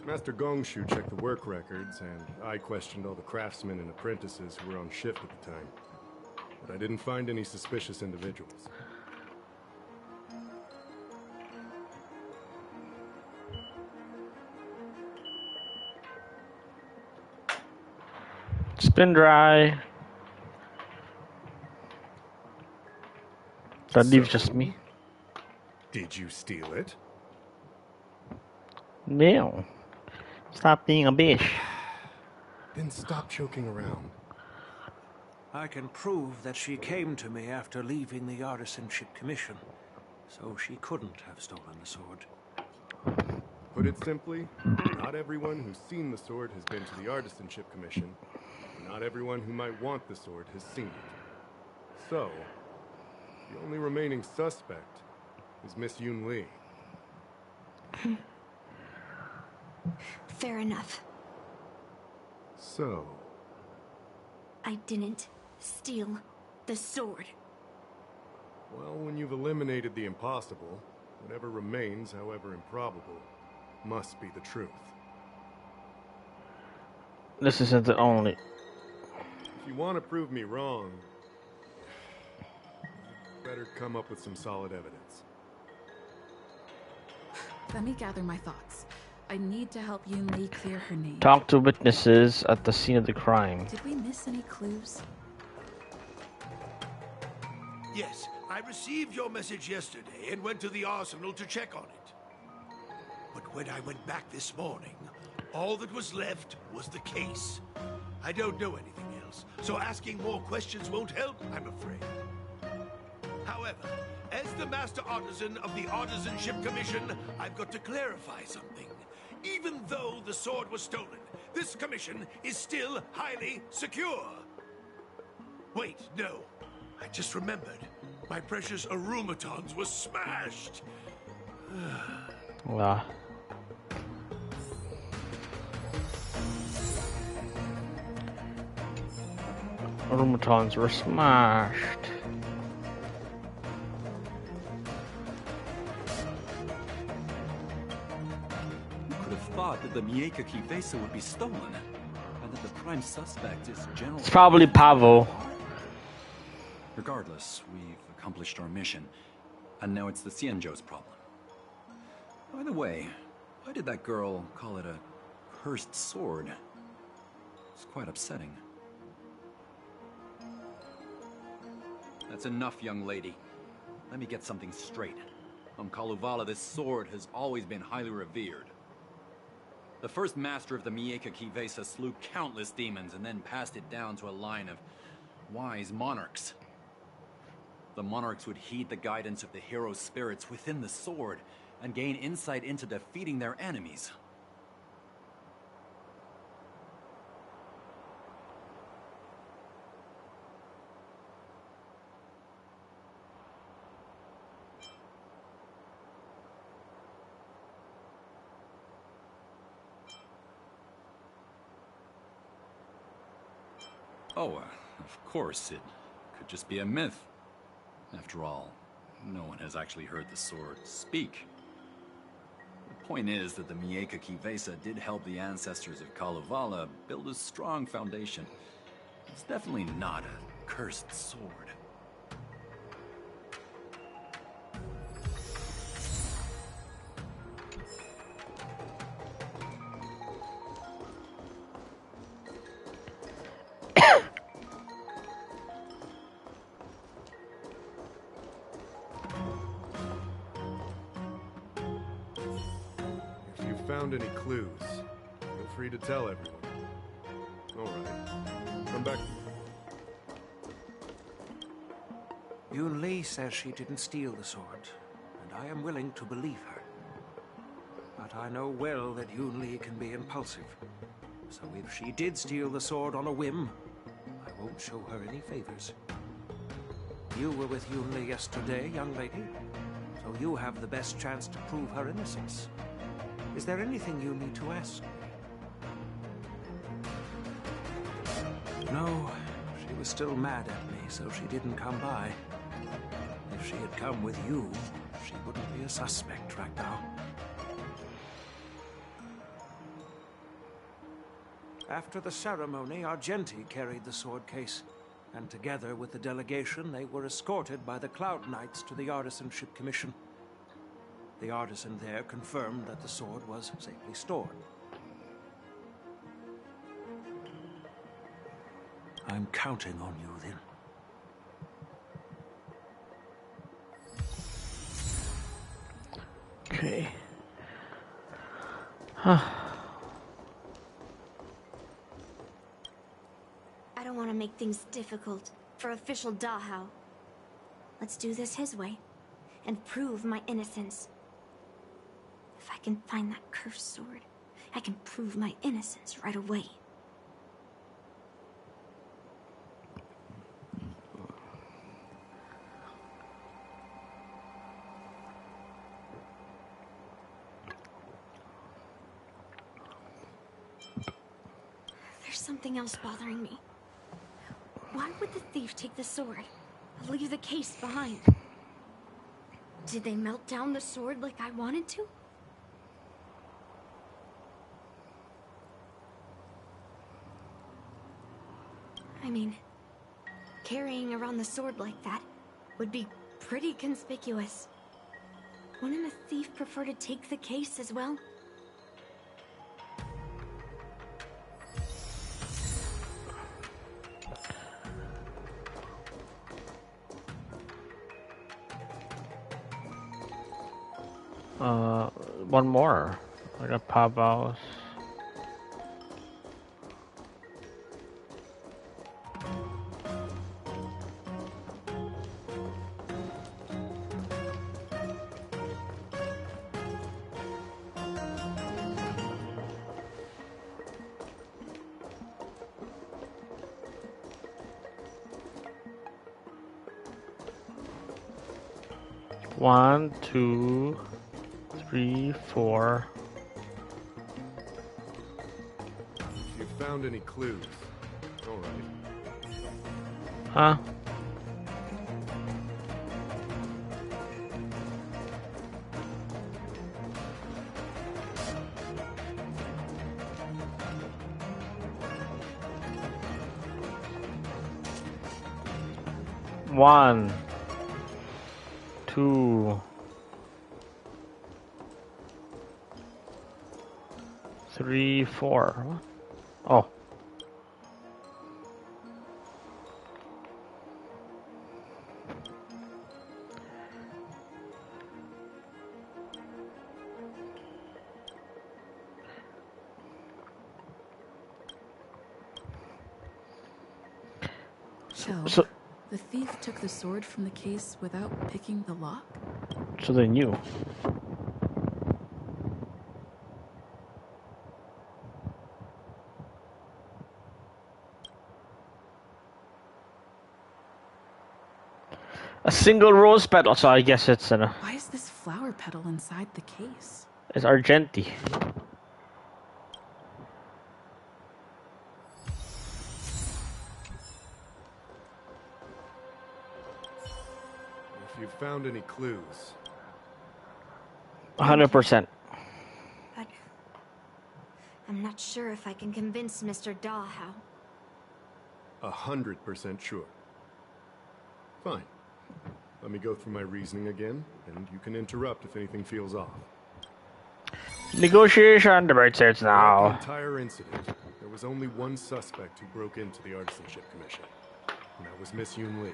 Master Gongshu checked the work records, and I questioned all the craftsmen and apprentices who were on shift at the time. But I didn't find any suspicious individuals. Spin dry. That leaves just me. Did you steal it? No. Stop being a bitch. Then stop joking around. I can prove that she came to me after leaving the Artisanship Commission, so she couldn't have stolen the sword. Put it simply, not everyone who's seen the sword has been to the Artisanship Commission. Not everyone who might want the sword has seen it. So, the only remaining suspect is Miss Yunli. Fair enough. So, I didn't steal the sword. well, when you've eliminated the impossible, whatever remains, however improbable, must be the truth. This isn't the only. If you want to prove me wrong, Better come up with some solid evidence. Let me gather my thoughts. I need to help Yoon Lee clear her name. Talk to witnesses at the scene of the crime. Did we miss any clues? Yes, I received your message yesterday and went to the arsenal to check on it. But when I went back this morning, all that was left was the case. I don't know anything else, so asking more questions won't help, I'm afraid. However, as the Master Artisan of the Artisanship Commission, I've got to clarify something. Even though the sword was stolen, this commission is still highly secure. Wait, no. I just remembered. My precious aromatons were smashed. Aromatons were smashed. Thought that the Mieka Kivesa would be stolen, and that the prime suspect is General... It's probably Pavo. Regardless, we've accomplished our mission, and now it's the Xianzhou's problem. By the way, why did that girl call it a cursed sword? It's quite upsetting. That's enough, young lady. Let me get something straight. On Kalevala, this sword has always been highly revered. The first master of the Mieka Kivesa slew countless demons and then passed it down to a line of wise monarchs. The monarchs would heed the guidance of the hero spirits within the sword and gain insight into defeating their enemies. Oh, of course, it could just be a myth. After all, no one has actually heard the sword speak. The point is that the Mieka Kivesa did help the ancestors of Kalevala build a strong foundation. It's definitely not a cursed sword. Found any clues? Feel free to tell everyone. All right. Come back. Yoon Lee says she didn't steal the sword, and I am willing to believe her. But I know well that Yoon Lee can be impulsive. So if she did steal the sword on a whim, I won't show her any favors. You were with Yoon Lee yesterday, young lady, so you have the best chance to prove her innocence. Is there anything you need to ask me? No, she was still mad at me, so she didn't come by. If she had come with you, she wouldn't be a suspect right now. After the ceremony, Argenti carried the sword case, and together with the delegation, they were escorted by the Cloud Knights to the Artisanship Commission. The artisan there confirmed that the sword was safely stored. I'm counting on you, then. Okay. I don't want to make things difficult for official Dahao. Let's do this his way and prove my innocence. If I can find that cursed sword, I can prove my innocence right away. There's something else bothering me. Why would the thief take the sword, leave the case behind? Did they melt down the sword like I wanted to? I mean, carrying around the sword like that would be pretty conspicuous. Wouldn't a thief prefer to take the case as well? One more. I got pop outs. One, two, three, four. If you found any clues, all right. Huh? One, two, three, four. Oh. So, the thief took the sword from the case without picking the lock? So they knew. A single rose petal, so I guess it's Why is this flower petal inside the case? It's Argenti. If you found any clues. 100%. But I'm not sure if I can convince Mr. Daw how. 100% sure. Fine. Let me go through my reasoning again, and you can interrupt if anything feels off. Negotiation, the bird says Throughout now. the entire incident, there was only one suspect who broke into the Artisanship Commission, and that was Miss Yoon Lee.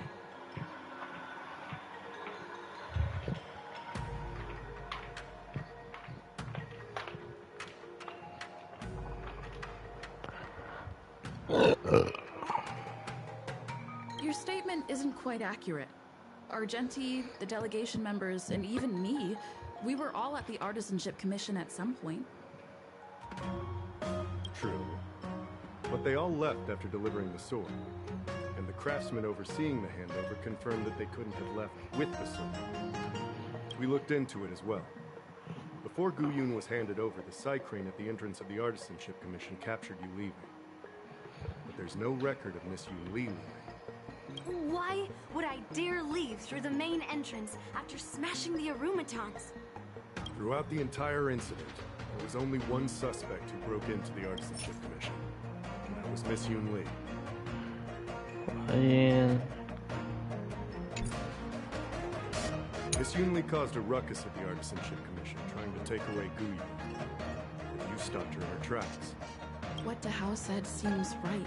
Your statement isn't quite accurate. Argenti, the delegation members, and even me, we were all at the Artisanship Commission at some point. True. But they all left after delivering the sword. And the craftsman overseeing the handover confirmed that they couldn't have left with the sword. We looked into it as well. Before Goooooooo was handed over, the side crane at the entrance of the Artisanship Commission captured you leaving. But there's no record of Miss Yoon Lee leaving. Why would I dare leave through the main entrance after smashing the Arumatons? Throughout the entire incident, there was only one suspect who broke into the Artisanship Commission. And that was Miss Yoon Lee. Yeah. Miss Yoon Lee caused a ruckus at the Artisanship Commission, trying to take away Goooooooo. But you stopped her in her tracks. What Dahao said seems right.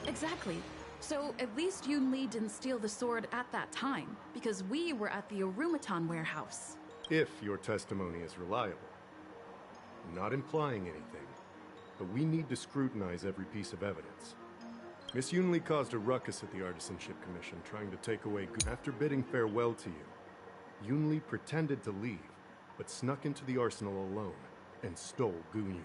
Exactly. So at least Yoon Lee didn't steal the sword at that time, because we were at the Arumaton warehouse. If your testimony is reliable. I'm not implying anything, but we need to scrutinize every piece of evidence. Miss Yoon Lee caused a ruckus at the Artisanship Commission, trying to take away After bidding farewell to you, Yoon Lee pretended to leave, but snuck into the arsenal alone and stole Goooooooo.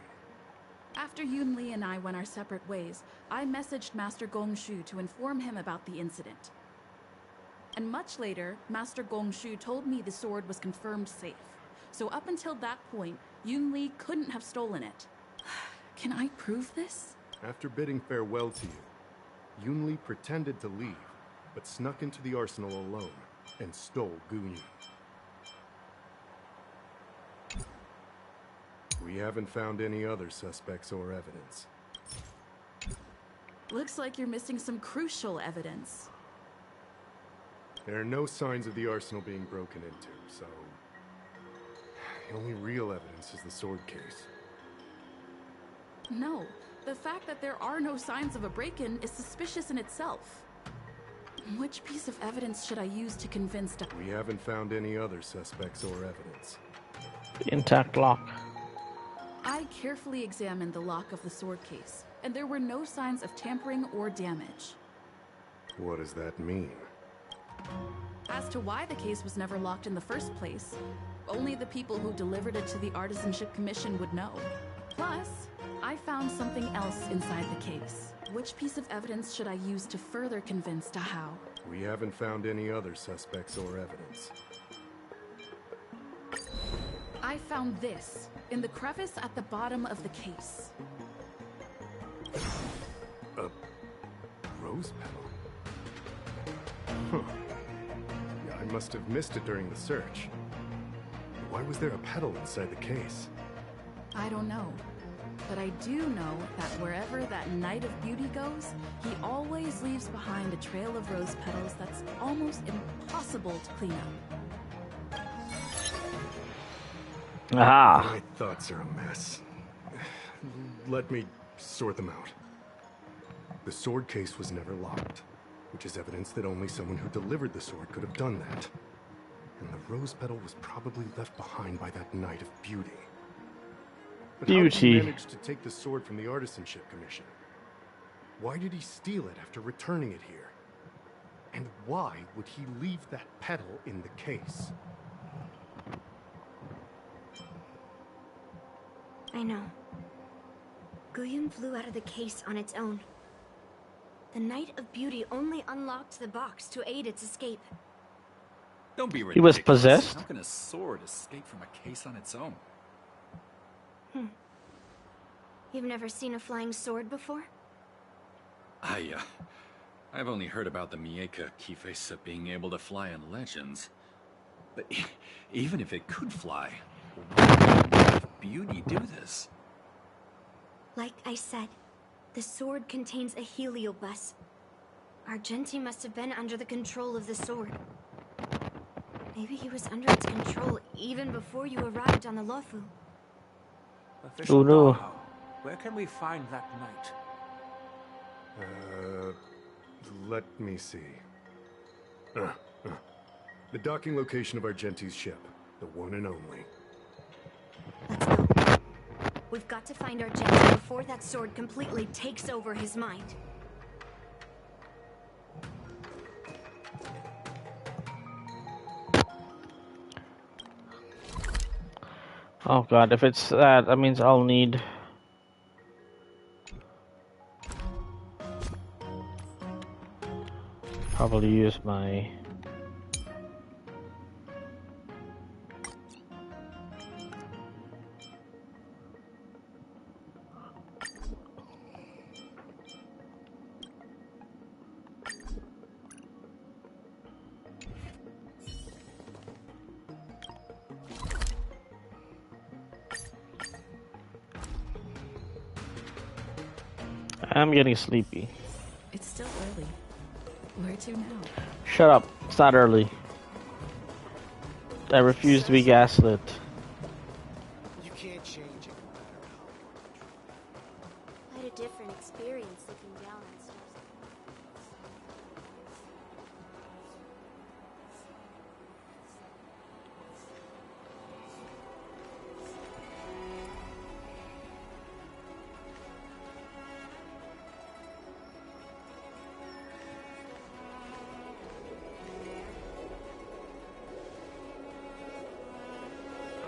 After Yoon Lee and I went our separate ways, I messaged Master Gongshu to inform him about the incident. And much later, Master Gongshu told me the sword was confirmed safe. So up until that point, Yoon Lee couldn't have stolen it. Can I prove this? After bidding farewell to you, Yoon Lee pretended to leave, but snuck into the arsenal alone and stole Goooooooo. We haven't found any other suspects or evidence. Looks like you're missing some crucial evidence. There are no signs of the arsenal being broken into, so... the only real evidence is the sword case. No, the fact that there are no signs of a break-in is suspicious in itself. Which piece of evidence should I use to convince We haven't found any other suspects or evidence. Intact lock. I carefully examined the lock of the sword case, and there were no signs of tampering or damage. What does that mean? As to why the case was never locked in the first place, only the people who delivered it to the Artisanship Commission would know. Plus, I found something else inside the case. Which piece of evidence should I use to further convince Tahao? We haven't found any other suspects or evidence. I found this in the crevice at the bottom of the case. A rose petal? Huh. Yeah, I must have missed it during the search. Why was there a petal inside the case? I don't know. But I do know that wherever that Knight of Beauty goes, he always leaves behind a trail of rose petals that's almost impossible to clean up. Aha! My thoughts are a mess. Let me sort them out. The sword case was never locked, which is evidence that only someone who delivered the sword could have done that. And the rose petal was probably left behind by that Knight of Beauty. But how did he manage to take the sword from the Artisanship Commission? Why did he steal it after returning it here? And why would he leave that petal in the case? I know. Goooooooo flew out of the case on its own. The Knight of Beauty only unlocked the box to aid its escape. Don't be ridiculous. He was possessed? How can a sword escape from a case on its own? You've never seen a flying sword before? I've only heard about the Mieka Kifesa being able to fly in legends. But even if it could fly, why would Beauty do this? Like I said, the sword contains a heliobus. Argenti must have been under the control of the sword. Maybe he was under its control even before you arrived on the Lofu. Official no. Tahao, where can we find that knight? Let me see. The docking location of Argenti's ship. The one and only. Let's go. We've got to find Argenti before that sword completely takes over his mind. Oh god, if it's that means I'll need... probably use my... I'm getting sleepy. It's still early. Where to now? Shut up. It's not early. I refuse to be gaslit. You can't change it no matter how. I had a different experience looking down on stars.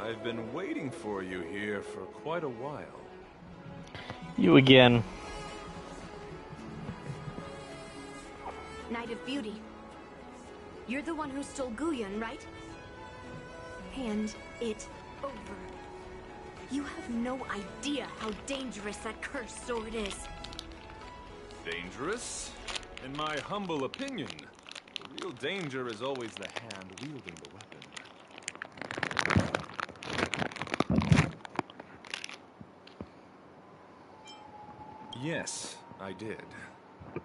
I've been waiting for you here for quite a while. You again. Knight of Beauty. You're the one who stole Goooooooo, right? Hand it over. You have no idea how dangerous that cursed sword is. Dangerous? In my humble opinion, the real danger is always the hand wielding the weapon. Yes, I did.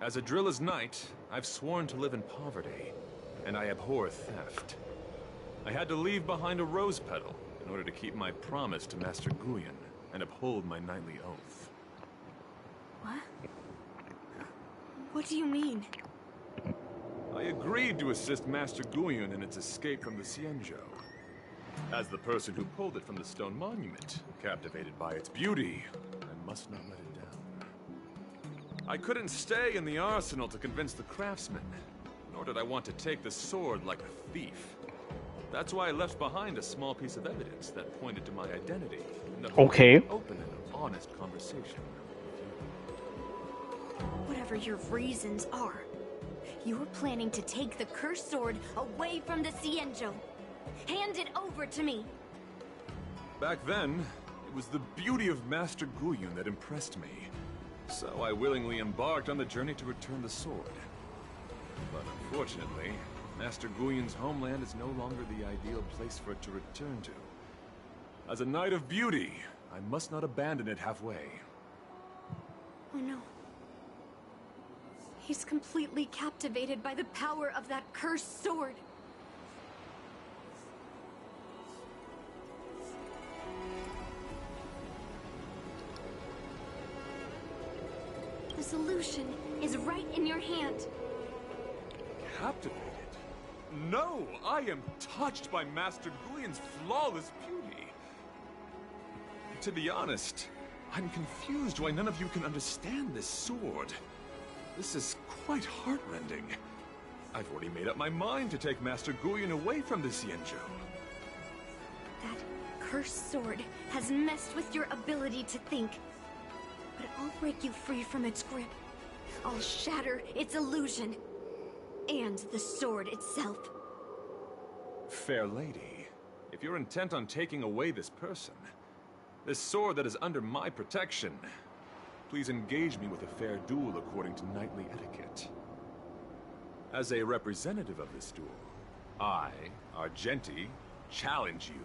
As a driller's knight, I've sworn to live in poverty. and I abhor theft. I had to leave behind a rose petal in order to keep my promise to Master Guyon and uphold my knightly oath. What? What do you mean? I agreed to assist Master Guyon in its escape from the Xianzhou. As the person who pulled it from the stone monument, captivated by its beauty, I must not let it down. I couldn't stay in the arsenal to convince the craftsman, nor did I want to take the sword like a thief. That's why I left behind a small piece of evidence that pointed to my identity in the hope of an open and honest conversation. Whatever your reasons are, you're planning to take the cursed sword away from the Xianzhou. Hand it over to me. Back then, it was the beauty of Master Guyon that impressed me. So I willingly embarked on the journey to return the sword. But unfortunately, Master Guyon's homeland is no longer the ideal place for it to return to. As a Knight of Beauty, I must not abandon it halfway. Oh no. He's completely captivated by the power of that cursed sword. The solution is right in your hand. Captivated? No! I am touched by Master Guyon's flawless beauty. To be honest, I'm confused why none of you can understand this sword. This is quite heartrending. I've already made up my mind to take Master Guyon away from the Xianzhou. That cursed sword has messed with your ability to think. But I'll break you free from its grip. I'll shatter its illusion. And the sword itself. Fair lady, if you're intent on taking away this person, this sword that is under my protection, please engage me with a fair duel according to knightly etiquette. As a representative of this duel, I, Argenti, challenge you.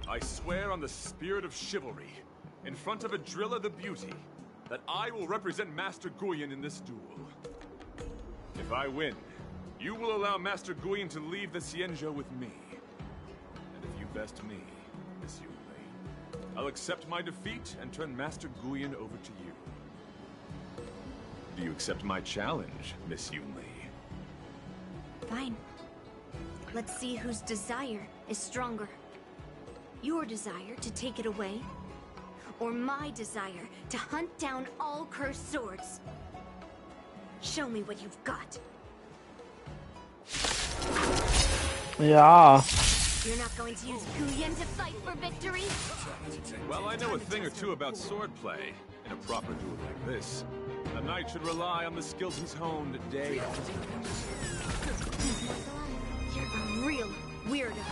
I swear on the spirit of chivalry, in front of Adrilla the Beauty, that I will represent Master Guyon in this duel. If I win, you will allow Master Guyon to leave the Xianzhou with me. And if you best me, Miss Yunli, I'll accept my defeat and turn Master Guyon over to you. Do you accept my challenge, Miss Yunli? Fine. Let's see whose desire is stronger. Your desire to take it away, or my desire to hunt down all cursed swords. Show me what you've got. Yeah. You're not going to use Guyon to fight for victory? Well, I know a thing or two about swordplay. In a proper duel like this, a knight should rely on the skills he's honed day after day. You're a real weirdo.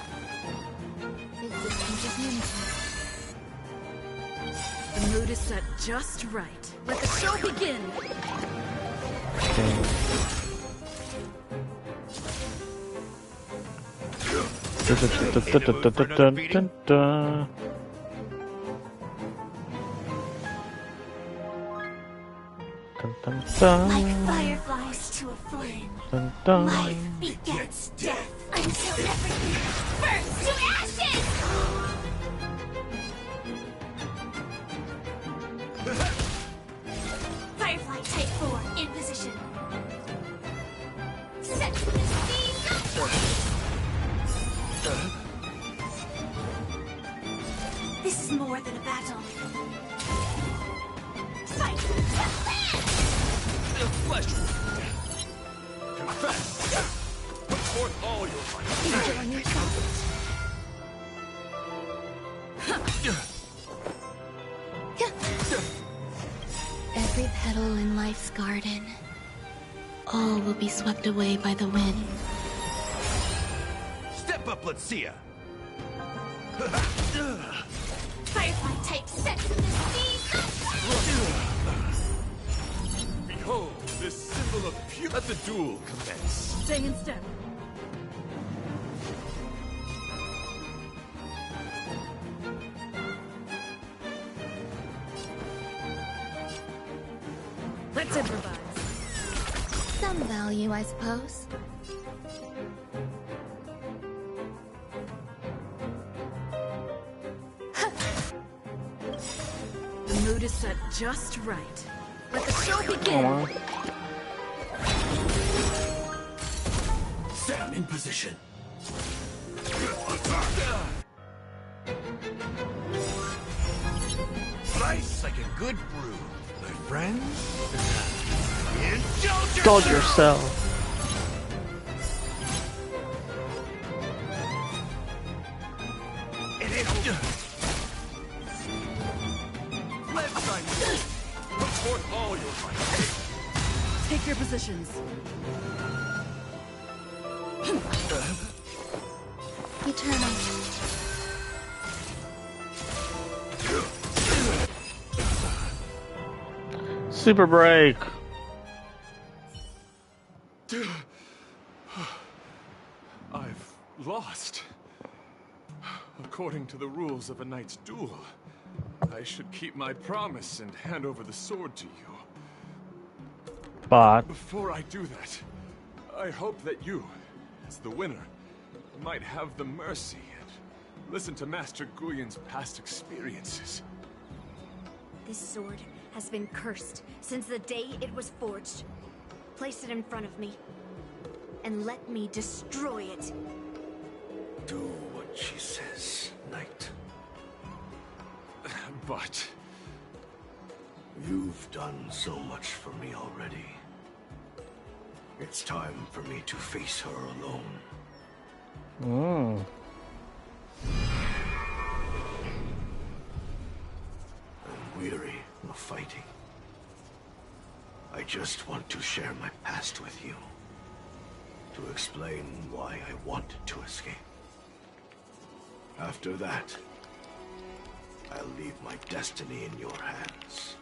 The mood is set just right. Let the show begin! Like fireflies to a flame, life begets death until everything burns to ashes! Firefly Type 4 in position. Set to the speed. This is more than a battle. Fight to land! The flesh wound. Confess. Put forth all your might. Enjoy yourself. Every petal in life's garden, all will be swept away by the wind. Step up, let's see ya. Firefly Type set to the speed. Behold, this symbol of pure. Let the duel commence. Stay in step. Let's improvise. Some value, I suppose. The mood is set just right. Let the show begin! Stand in position. Nice like a good brew, my friends. Indulge yourself. Left side. Put forth all your might. Take your positions. Eternal. Super break. I've lost. According to the rules of a knight's duel, I should keep my promise and hand over the sword to you. But before I do that, I hope that you, as the winner, might have the mercy and listen to Master Guyon's past experiences. This sword has been cursed since the day it was forged. Place it in front of me, and let me destroy it. Do what she says, knight. But you've done so much for me already. It's time for me to face her alone. I'm weary of fighting. I just want to share my past with you. To explain why I wanted to escape. After that, I'll leave my destiny in your hands.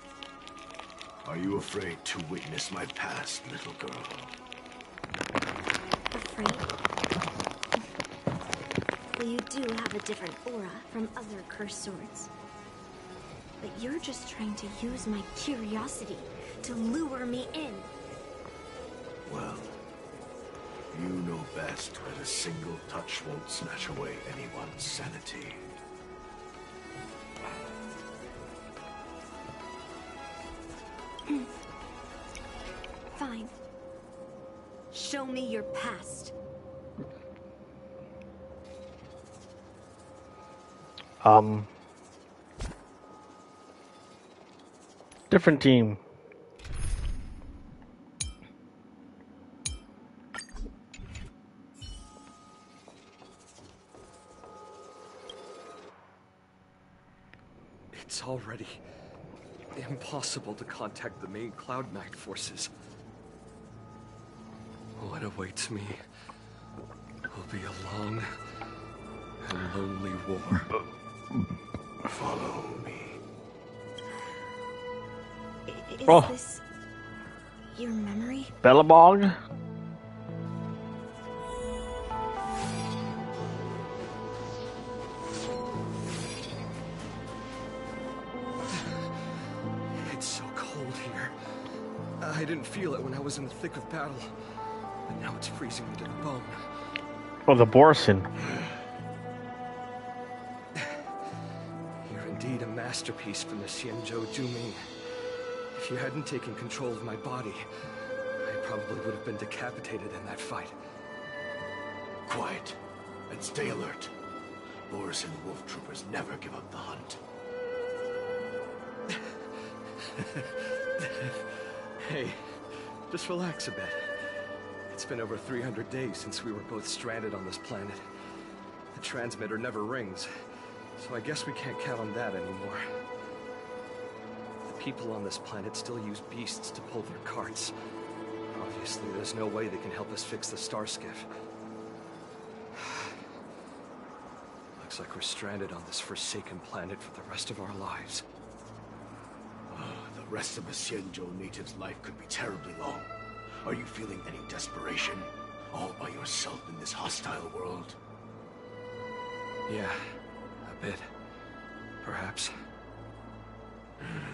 Are you afraid to witness my past, little girl? Afraid? Well, you do have a different aura from other cursed swords. But you're just trying to use my curiosity to lure me in. Well, you know best that a single touch won't snatch away anyone's sanity. Fine. Show me your past. Different team. It's already impossible to contact the main Cloud Knight forces. What awaits me will be a long and lonely war. Follow me. Is Oh. this your memory? Bellabog? It's so cold here. I didn't feel it when I was in the thick of battle, but now it's freezing me to the bone. Oh, the Borson. You're indeed a masterpiece from the Xianzhou Juming. If you hadn't taken control of my body, I probably would have been decapitated in that fight. Quiet, and stay alert. Boris and Wolf Troopers never give up the hunt. Hey, just relax a bit. It's been over 300 days since we were both stranded on this planet. The transmitter never rings, so I guess we can't count on that anymore. The people on this planet still use beasts to pull their carts. Obviously, there's no way they can help us fix the star skiff. Looks like we're stranded on this forsaken planet for the rest of our lives. The rest of a Xianzhou native's life could be terribly long. Are you feeling any desperation? All by yourself in this hostile world? Yeah, a bit. Perhaps.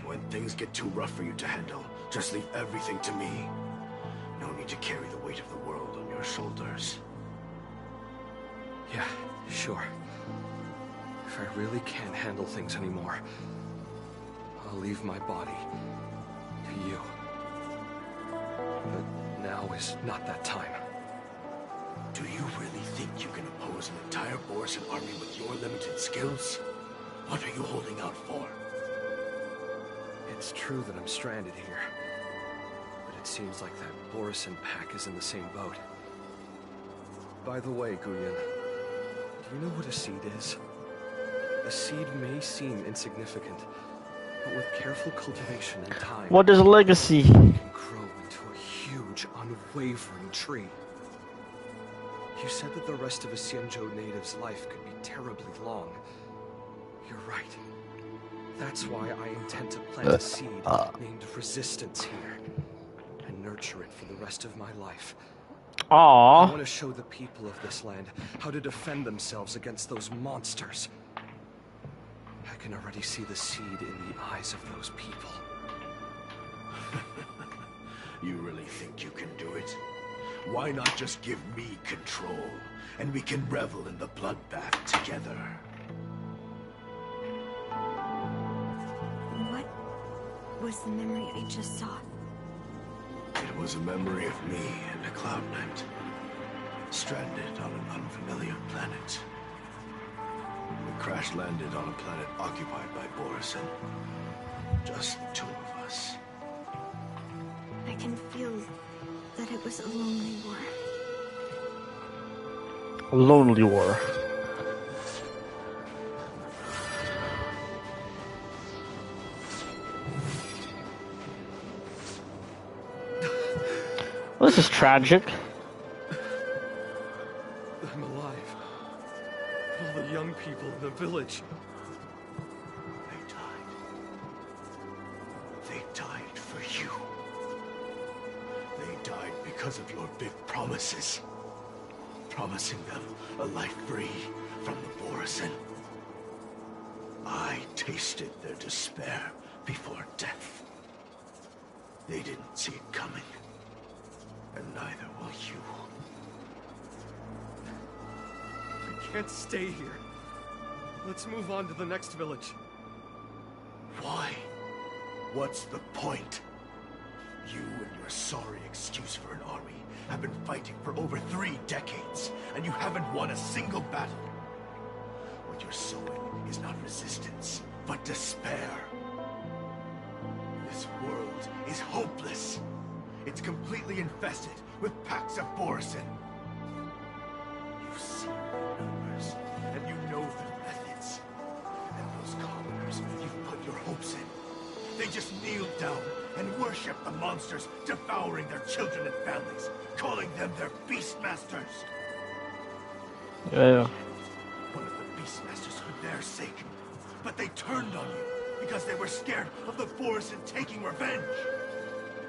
When things get too rough for you to handle, just leave everything to me. No me to carry the weight of the world on your shoulders? Yeah, sure. If I really can't handle things anymore, I'll leave my body to you. But now is not that time. Do you really think you can oppose an entire Borisin army with your limited skills? What are you holding out for? It's true that I'm stranded here, but it seems like that Borisin pack is in the same boat. By the way, Guyan, do you know what a seed is? A seed may seem insignificant, but with careful cultivation and time... What is legacy? ...it can grow into a huge, unwavering tree. You said that the rest of a Xianzhou native's life could be terribly long. You're right. That's why I intend to plant a seed named Resistance here, and nurture it for the rest of my life. Aww. I want to show the people of this land how to defend themselves against those monsters. I can already see the seed in the eyes of those people. You really think you can do it? Why not just give me control, and we can revel in the bloodbath together? What was the memory I just saw? It was a memory of me and a Cloud Knight, stranded on an unfamiliar planet. We crash-landed on a planet occupied by Borisin. Just the two of us. I can feel that it was a lonely war. A lonely war. Well, this is tragic. I'm alive. All the young people in the village. They died. They died for you. They died because of your big promises. Promising them a life free from the Borisin. I tasted their despair before death. They didn't see it coming. And neither will you. I can't stay here. Let's move on to the next village. Why? What's the point? You and your sorry excuse for an army have been fighting for over 3 decades, and you haven't won a single battle. What you're sowing is not resistance, but despair. This world is hopeless. It's completely infested with packs of Borisin. You've seen their numbers, and you know their methods. And those commoners you've put your hopes in. They just kneel down and worship the monsters devouring their children and families, calling them their beastmasters. Yeah. One of the beastmasters for their sake. But they turned on you because they were scared of the Borisin taking revenge.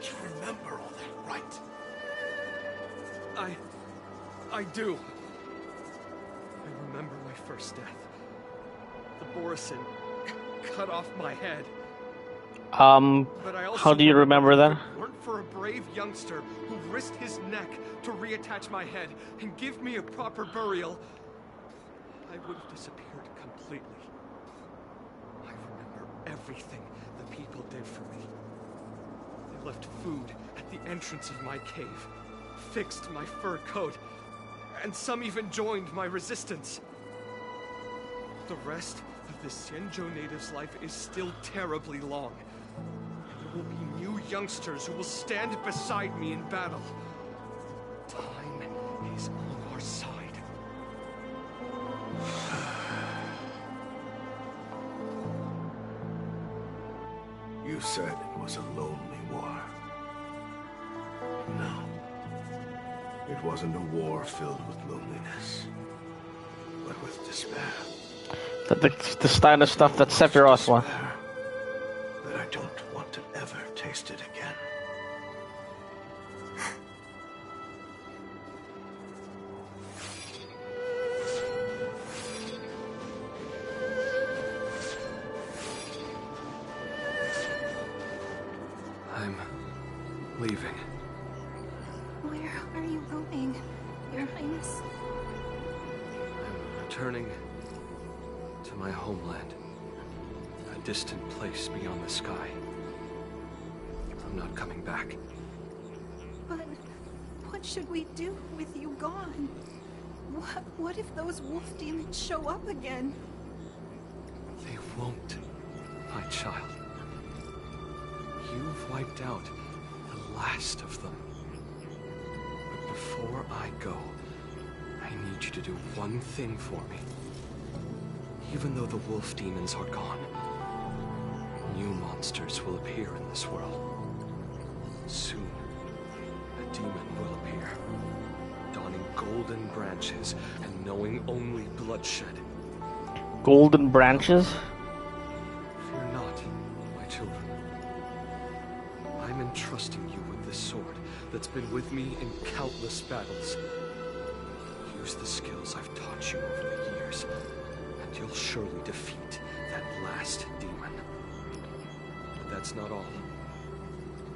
You remember all that, right? I do. I remember my first death. The Borisin cut off my head. But I also how do you remember that? If it weren't for a brave youngster who risked his neck to reattach my head and give me a proper burial, I would have disappeared completely. I remember everything the people did for me. They left food at the entrance of my cave, fixed my fur coat, and some even joined my resistance. The rest of the Xianzhou native's life is still terribly long. There will be new youngsters who will stand beside me in battle. Time is on our side. You said it was a lonely war. No. It wasn't a war filled with loneliness, but with despair. The kind of stuff that Sephiroth wants. That I don't want to ever taste it again. I'm leaving. returning to my homeland. A distant place beyond the sky. I'm not coming back. But what should we do with you gone? What if those wolf demons show up again? They won't, my child. You've wiped out the last of them. But before I go, I need you to do one thing for me. Even though the wolf demons are gone, new monsters will appear in this world. Soon, a demon will appear, donning golden branches and knowing only bloodshed. Golden branches? Fear not, my children. I'm entrusting you with this sword that's been with me in countless battles. Use the skills I've taught you over the years, and you'll surely defeat that last demon. But that's not all.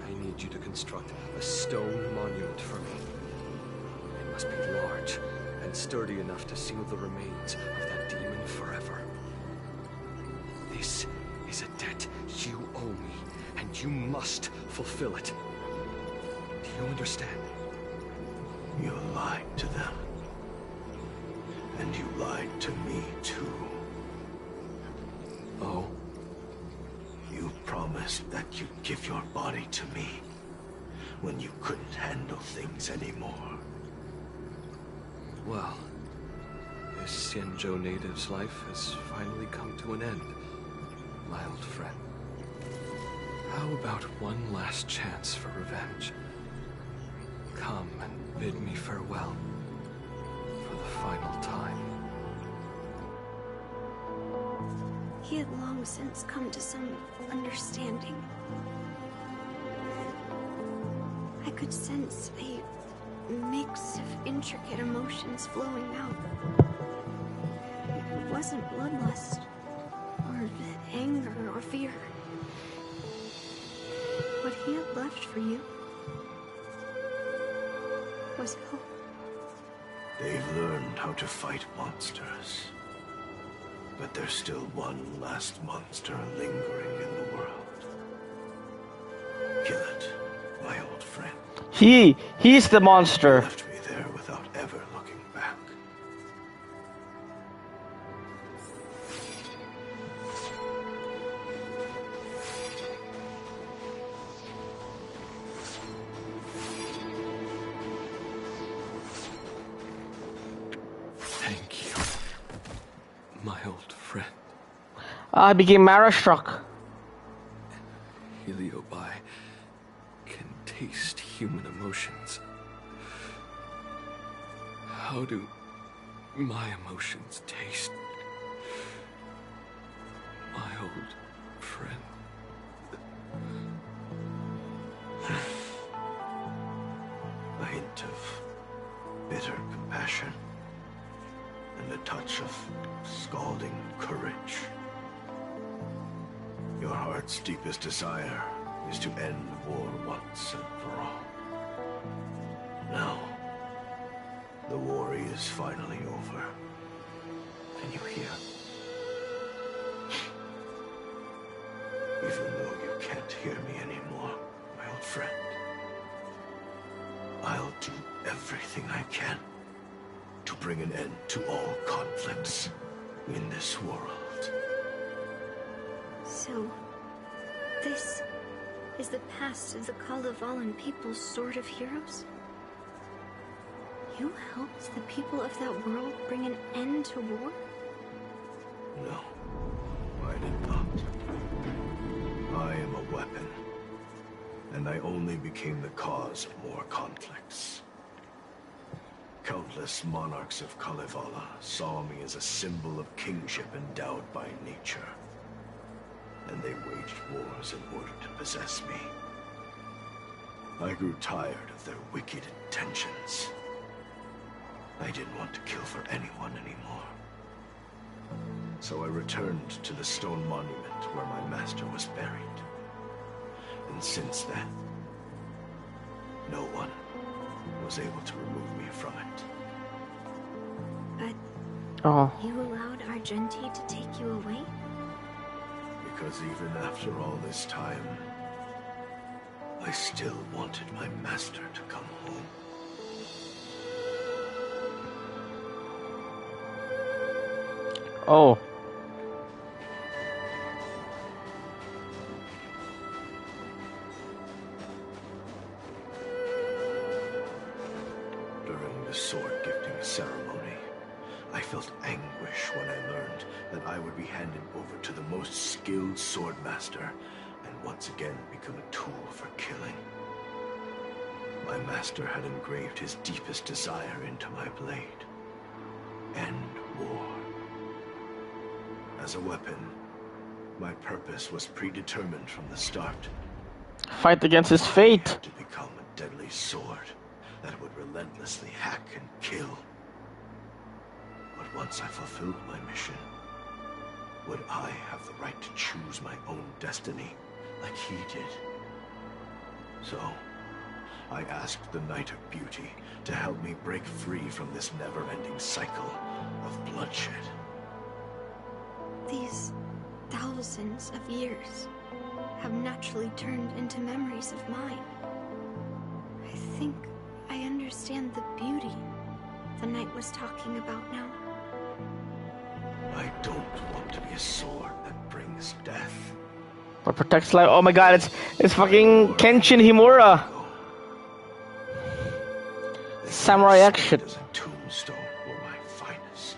I need you to construct a stone monument for me. It must be large and sturdy enough to seal the remains of that demon forever. This is a debt you owe me, and you must fulfill it. Do you understand? You lied to them. And you lied to me, too. Oh? You promised that you'd give your body to me when you couldn't handle things anymore. Well, this Xianzhou native's life has finally come to an end, my old friend. How about one last chance for revenge? Come and bid me farewell for the final time. He had long since come to some understanding. I could sense a mix of intricate emotions flowing out. It wasn't bloodlust, or anger, or fear. What he had left for you was hope. They've learned how to fight monsters. But there's still one last monster lingering in the world. Kill it, my old friend. He's the monster. You left me there without ever looking back. Thank you, my old friend. I became Mara-struck. Heliobi can taste human emotions. How do my emotions taste? My old friend. A hint of bitter compassion and a touch of scalding courage. Your heart's deepest desire is to end war once and for all. Now, the war is finally over. Can you hear? Even though you can't hear me anymore, my old friend, I'll do everything I can to bring an end to all conflicts in this world. So, this is the past of the Kalevalan people's Sword of Heroes? You helped the people of that world bring an end to war? No, I did not. I am a weapon, and I only became the cause of more conflicts. Countless monarchs of Kalevala saw me as a symbol of kingship endowed by nature, and they waged wars in order to possess me. I grew tired of their wicked intentions. I didn't want to kill for anyone anymore. So I returned to the stone monument where my master was buried. And since then, no one was able to remove me from it. Oh. You allowed Argenti to take you away? Because even after all this time, I still wanted my master to come home. Oh. During the sword gifting ceremony, I felt anguish when I learned that I would be handed over to the most skilled swordmaster and once again become a tool for killing. My master had engraved his deepest desire into my blade. End war. As a weapon, my purpose was predetermined from the start. Fight against his fate. To become a deadly sword that would relentlessly hack and kill. But once I fulfilled my mission, would I have the right to choose my own destiny like he did? So, I asked the Knight of Beauty to help me break free from this never-ending cycle of bloodshed. These thousands of years have naturally turned into memories of mine. I think I understand the beauty the knight was talking about now. I don't want to be a sword that brings death. What protects life? Oh my god, it's fucking Kenshin Himura. Samurai action. As a tombstone were my finest.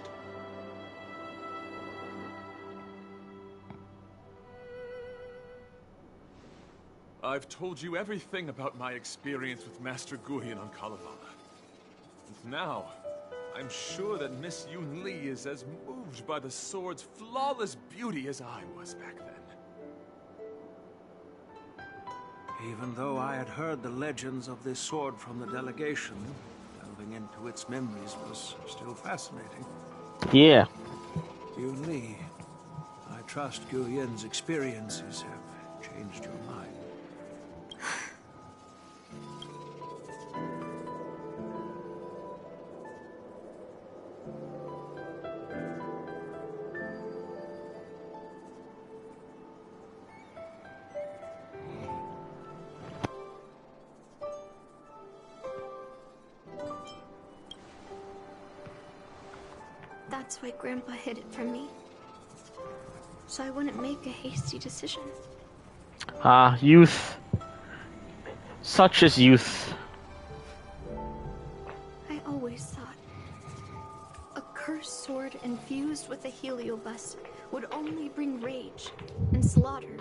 I've told you everything about my experience with Master Guhian on Kalevala. And now, I'm sure that Miss Yun Li is as moved by the sword's flawless beauty as I was back then. Even though I had heard the legends of this sword from the delegation, delving into its memories was still fascinating. Yeah. Yun Li, I trust Guhian's experiences have changed your mind. That's why Grandpa hid it from me. So I wouldn't make a hasty decision. Ah, youth. Such is youth. I always thought a cursed sword infused with a heliobus would only bring rage and slaughter.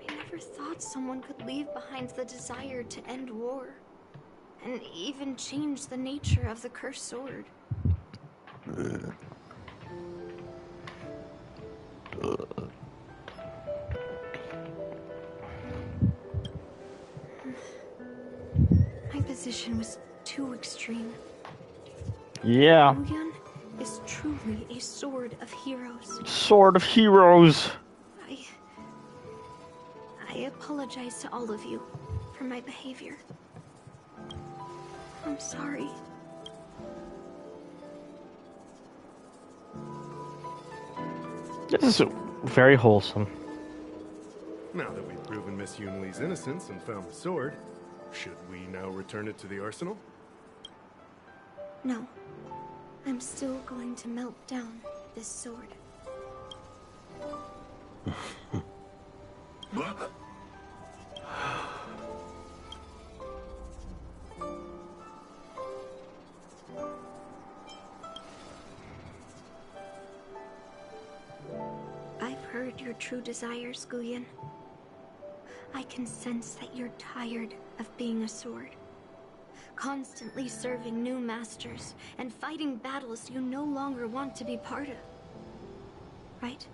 I never thought someone could leave behind the desire to end war, and even change the nature of the cursed sword. My position was too extreme. Yeah. Guhian is truly a sword of heroes. Sword of heroes. I apologize to all of you for my behavior. I'm sorry. This is very wholesome. Now that we've proven Miss Yun Li's innocence and found the sword, should we now return it to the arsenal? No. I'm still going to melt down this sword. I've heard your true desires, Guhian. I can sense that you're tired of being a sword. Constantly serving new masters and fighting battles you no longer want to be part of. Right?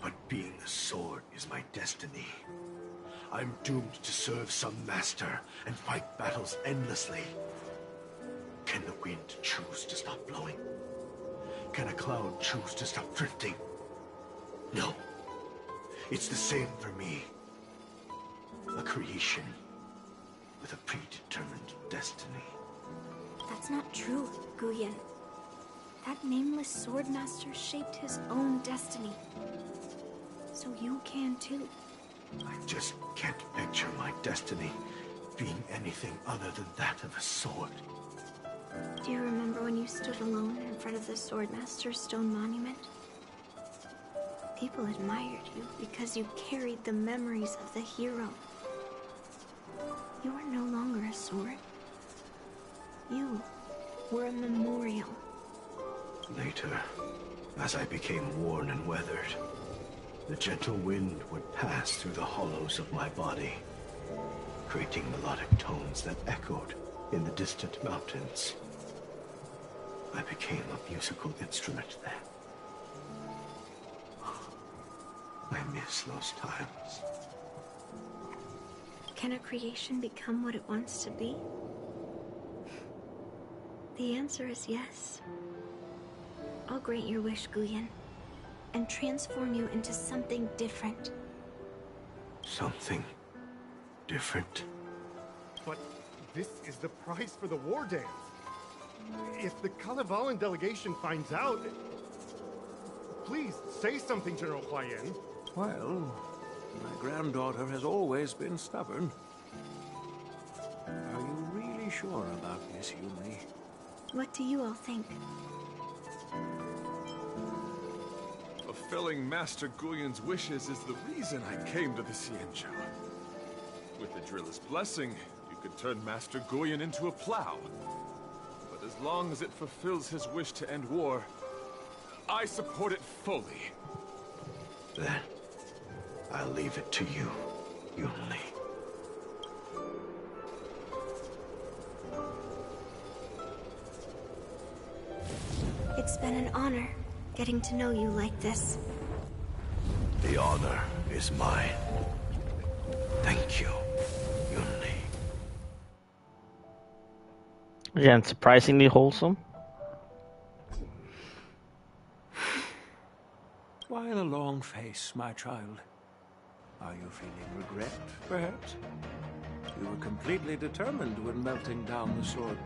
But being a sword is my destiny. I'm doomed to serve some master and fight battles endlessly. Can the wind choose to stop blowing? Can a cloud choose to stop drifting? No. It's the same for me. A creation with a predetermined destiny. That's not true, Guyen. That nameless swordmaster shaped his own destiny. So you can too. I just can't picture my destiny being anything other than that of a sword. Do you remember when you stood alone in front of the swordmaster's stone monument? People admired you because you carried the memories of the hero. You are no longer a sword. You were a memorial. Later, as I became worn and weathered, the gentle wind would pass through the hollows of my body, creating melodic tones that echoed in the distant mountains. I became a musical instrument then. I miss those times. Can a creation become what it wants to be? The answer is yes. I'll grant your wish, Guyen, and transform you into something different. Something different? But this is the prize for the war dance. If the Kalevalan delegation finds out... Please, say something, General Huayan. Well, my granddaughter has always been stubborn. Are you really sure about Miss Yunli? What do you all think? Fulfilling Master Guyen's wishes is the reason I came to the Xianzhou. With the Driller's blessing, you could turn Master Guyen into a plow. But as long as it fulfills his wish to end war, I support it fully. Then, I'll leave it to you, Yunli. It's been an honor getting to know you like this. The honor is mine. Thank you, Yunli. Again, surprisingly wholesome. Why the long face, my child? Are you feeling regret, perhaps? You were completely determined when melting down the sword.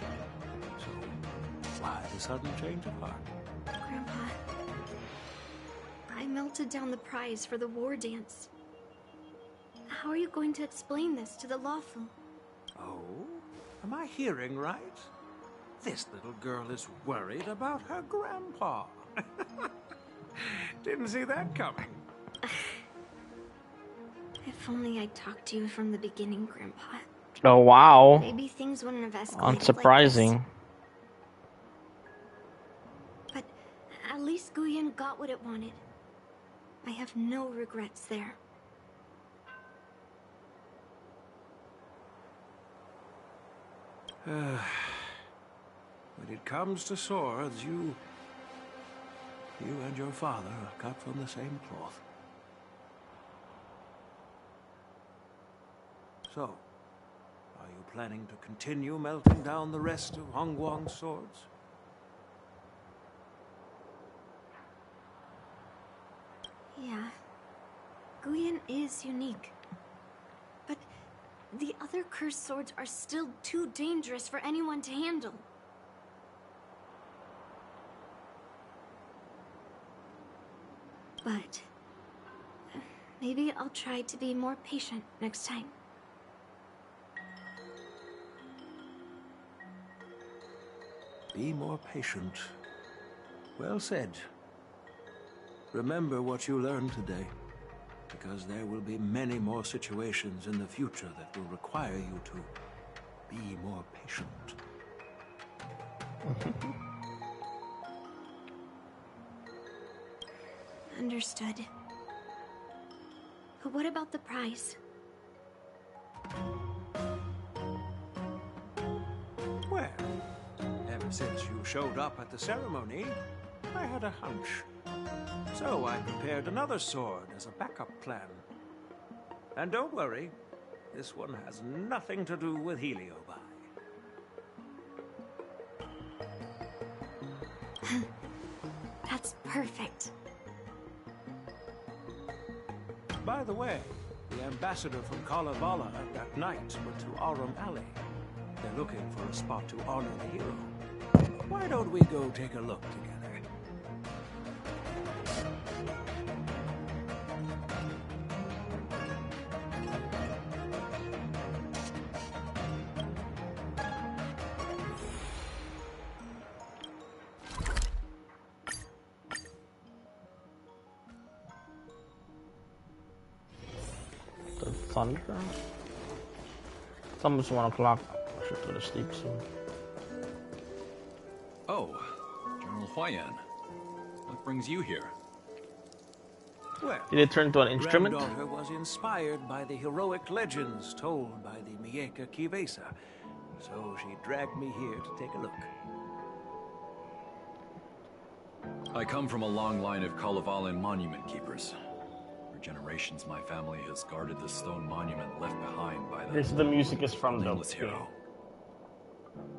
So, why the sudden change of heart? Grandpa, I melted down the prize for the war dance. How are you going to explain this to the lawful? Oh? Am I hearing right? This little girl is worried about her grandpa. Didn't see that coming. If only I'd talked to you from the beginning, Grandpa. Oh, wow. Maybe things wouldn't have escalated Unsurprising. like this. But at least Guyen got what it wanted. I have no regrets there. When it comes to swords, you and your father are cut from the same cloth. So, are you planning to continue melting down the rest of Hongguang's swords? Yeah. Guyen is unique. But the other cursed swords are still too dangerous for anyone to handle. But maybe I'll try to be more patient next time. Be more patient. Well said. Remember what you learned today, because there will be many more situations in the future that will require you to be more patient. Understood. But what about the prize? Well, ever since you showed up at the ceremony, I had a hunch. So I prepared another sword as a backup plan. And don't worry, this one has nothing to do with Heliobi. That's perfect. By the way, the ambassador from Kalevala that night went to Arum Alley. They're looking for a spot to honor the hero. Why don't we go take a look together? The thunder? It's almost 1 o'clock. I should go to sleep soon. Oh, General Huayan. What brings you here? Well, Did it turn into an instrument? Granddaughter was inspired by the heroic legends told by the Mieka Kivesa, so she dragged me here to take a look. I come from a long line of Kalevalan monument keepers. For generations, my family has guarded the stone monument left behind by The music is from the nameless hero.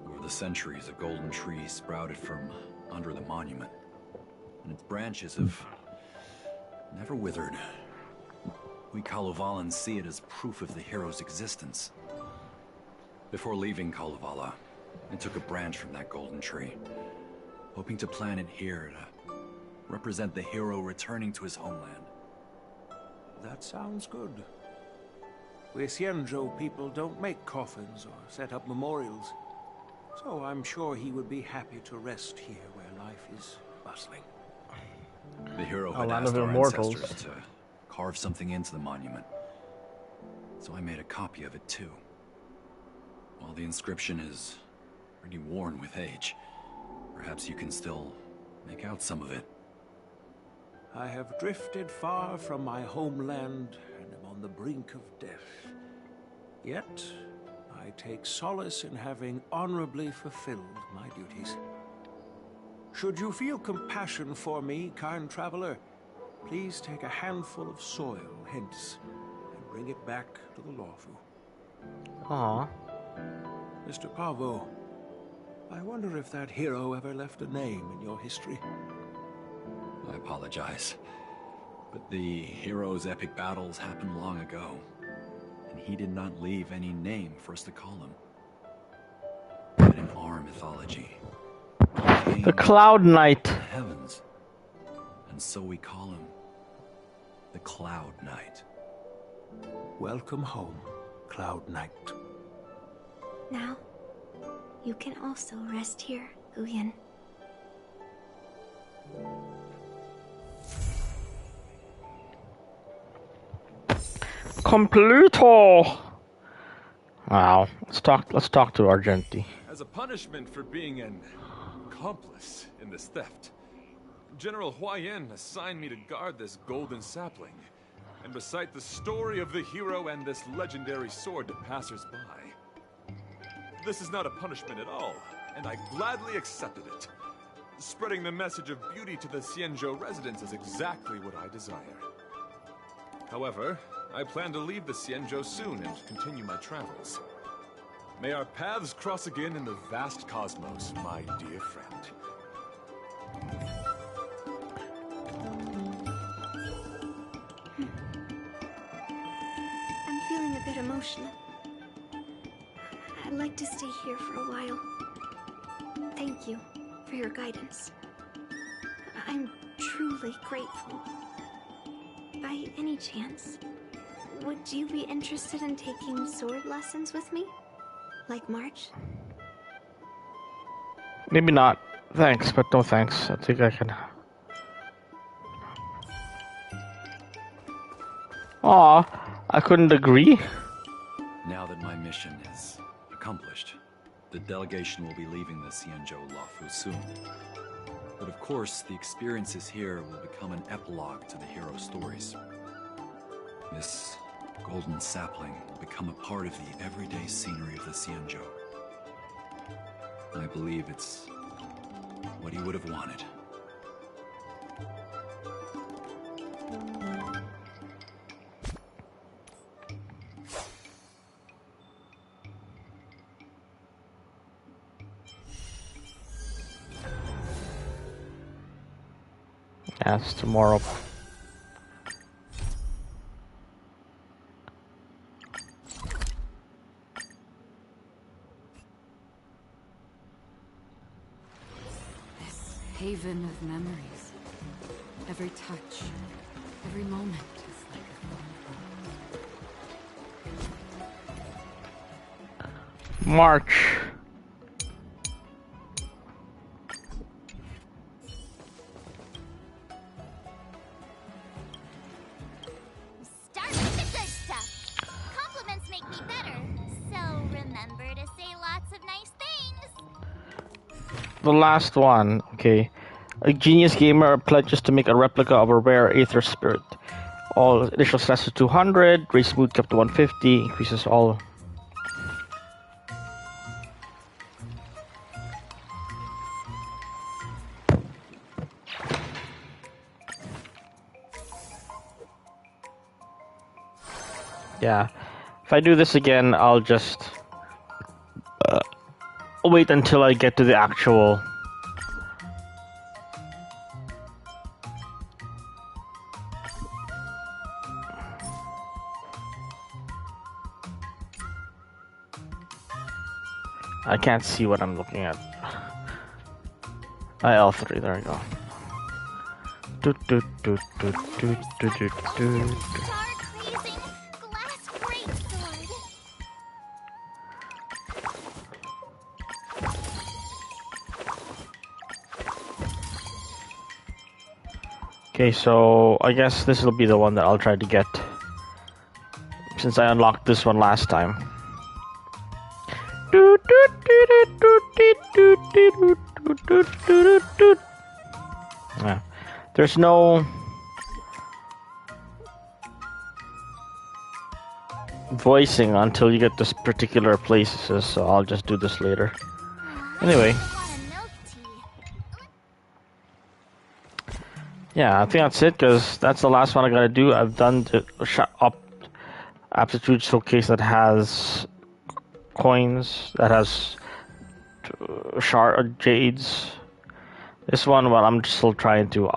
Over the centuries, a golden tree sprouted from under the monument, and its branches have never withered. We Kalevalans see it as proof of the hero's existence. Before leaving Kalevala, I took a branch from that golden tree, hoping to plant it here to represent the hero returning to his homeland. That sounds good. We Xianzhou people don't make coffins or set up memorials, so I'm sure he would be happy to rest here where life is bustling. The hero A had land asked of our immortals. ancestors to carve something into the monument, so I made a copy of it too. While the inscription is pretty worn with age, perhaps you can still make out some of it. I have drifted far from my homeland and am on the brink of death. Yet, I take solace in having honorably fulfilled my duties. Should you feel compassion for me, kind traveler, please take a handful of soil hence and bring it back to the Lawfu. Aww. Mr. Pavo, I wonder if that hero ever left a name in your history. I apologize, but the hero's epic battles happened long ago, and he did not leave any name for us to call him. But in our mythology, The Cloud Knight. the heavens, and so we call him the Cloud Knight. Welcome home, Cloud Knight. Now, you can also rest here, Guyan. Completo. Wow. Let's talk to Argenti. As a punishment for being an accomplice in this theft, General Huayan assigned me to guard this golden sapling and recite the story of the hero and this legendary sword to passers-by. This is not a punishment at all, and I gladly accepted it. Spreading the message of beauty to the Xianzhou residents is exactly what I desire. However, I plan to leave the Xianzhou soon and continue my travels. May our paths cross again in the vast cosmos, my dear friend. I'm feeling a bit emotional. I'd like to stay here for a while. Thank you for your guidance. I'm truly grateful. By any chance, would you be interested in taking sword lessons with me? Like March? Maybe not. Thanks, but no thanks. I think I can. Aw, I couldn't agree. Now that my mission is accomplished, the delegation will be leaving the Xianzhou Lawfu soon. But of course, the experiences here will become an epilogue to the hero stories. This golden sapling will become a part of the everyday scenery of the Xianzhou. I believe it's what he would have wanted. That's tomorrow. haven of memories. Every touch, every moment is like a March. Start with the good stuff. Compliments make me better. So remember to say lots of nice things. The last one. Okay. A genius gamer pledges to make a replica of a rare Aether Spirit. All initial stats to 200, raise mood cap to 150, increases all. Yeah. If I do this again, I'll just wait until I get to the actual. I can't see what I'm looking at. L3, there we go. Okay, so I guess this will be the one that I'll try to get, since I unlocked this one last time. Yeah. There's no voicing until you get this particular places, so I'll just do this later. Anyway. Yeah, I think that's it, because that's the last one I gotta do. I've done the aptitude showcase that has coins, that has shard jades. This one, well, I'm still trying to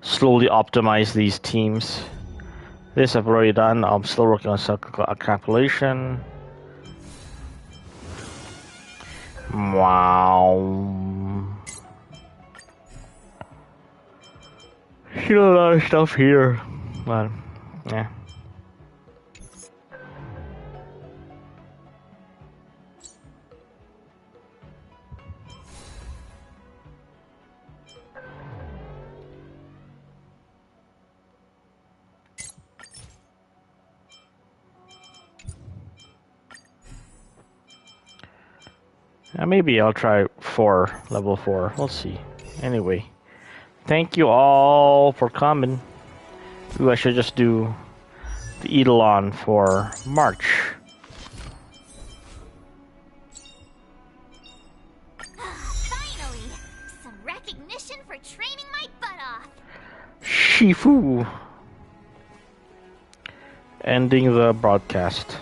slowly optimize these teams. This I've already done. I'm still working on calculation. Wow. Still a lot of stuff here. But, yeah. Maybe I'll try level 4. We'll see. Anyway, thank you all for coming. Ooh, I should just do the Eidolon for March. Finally, some recognition for training my butt off. Shifu. Ending the broadcast.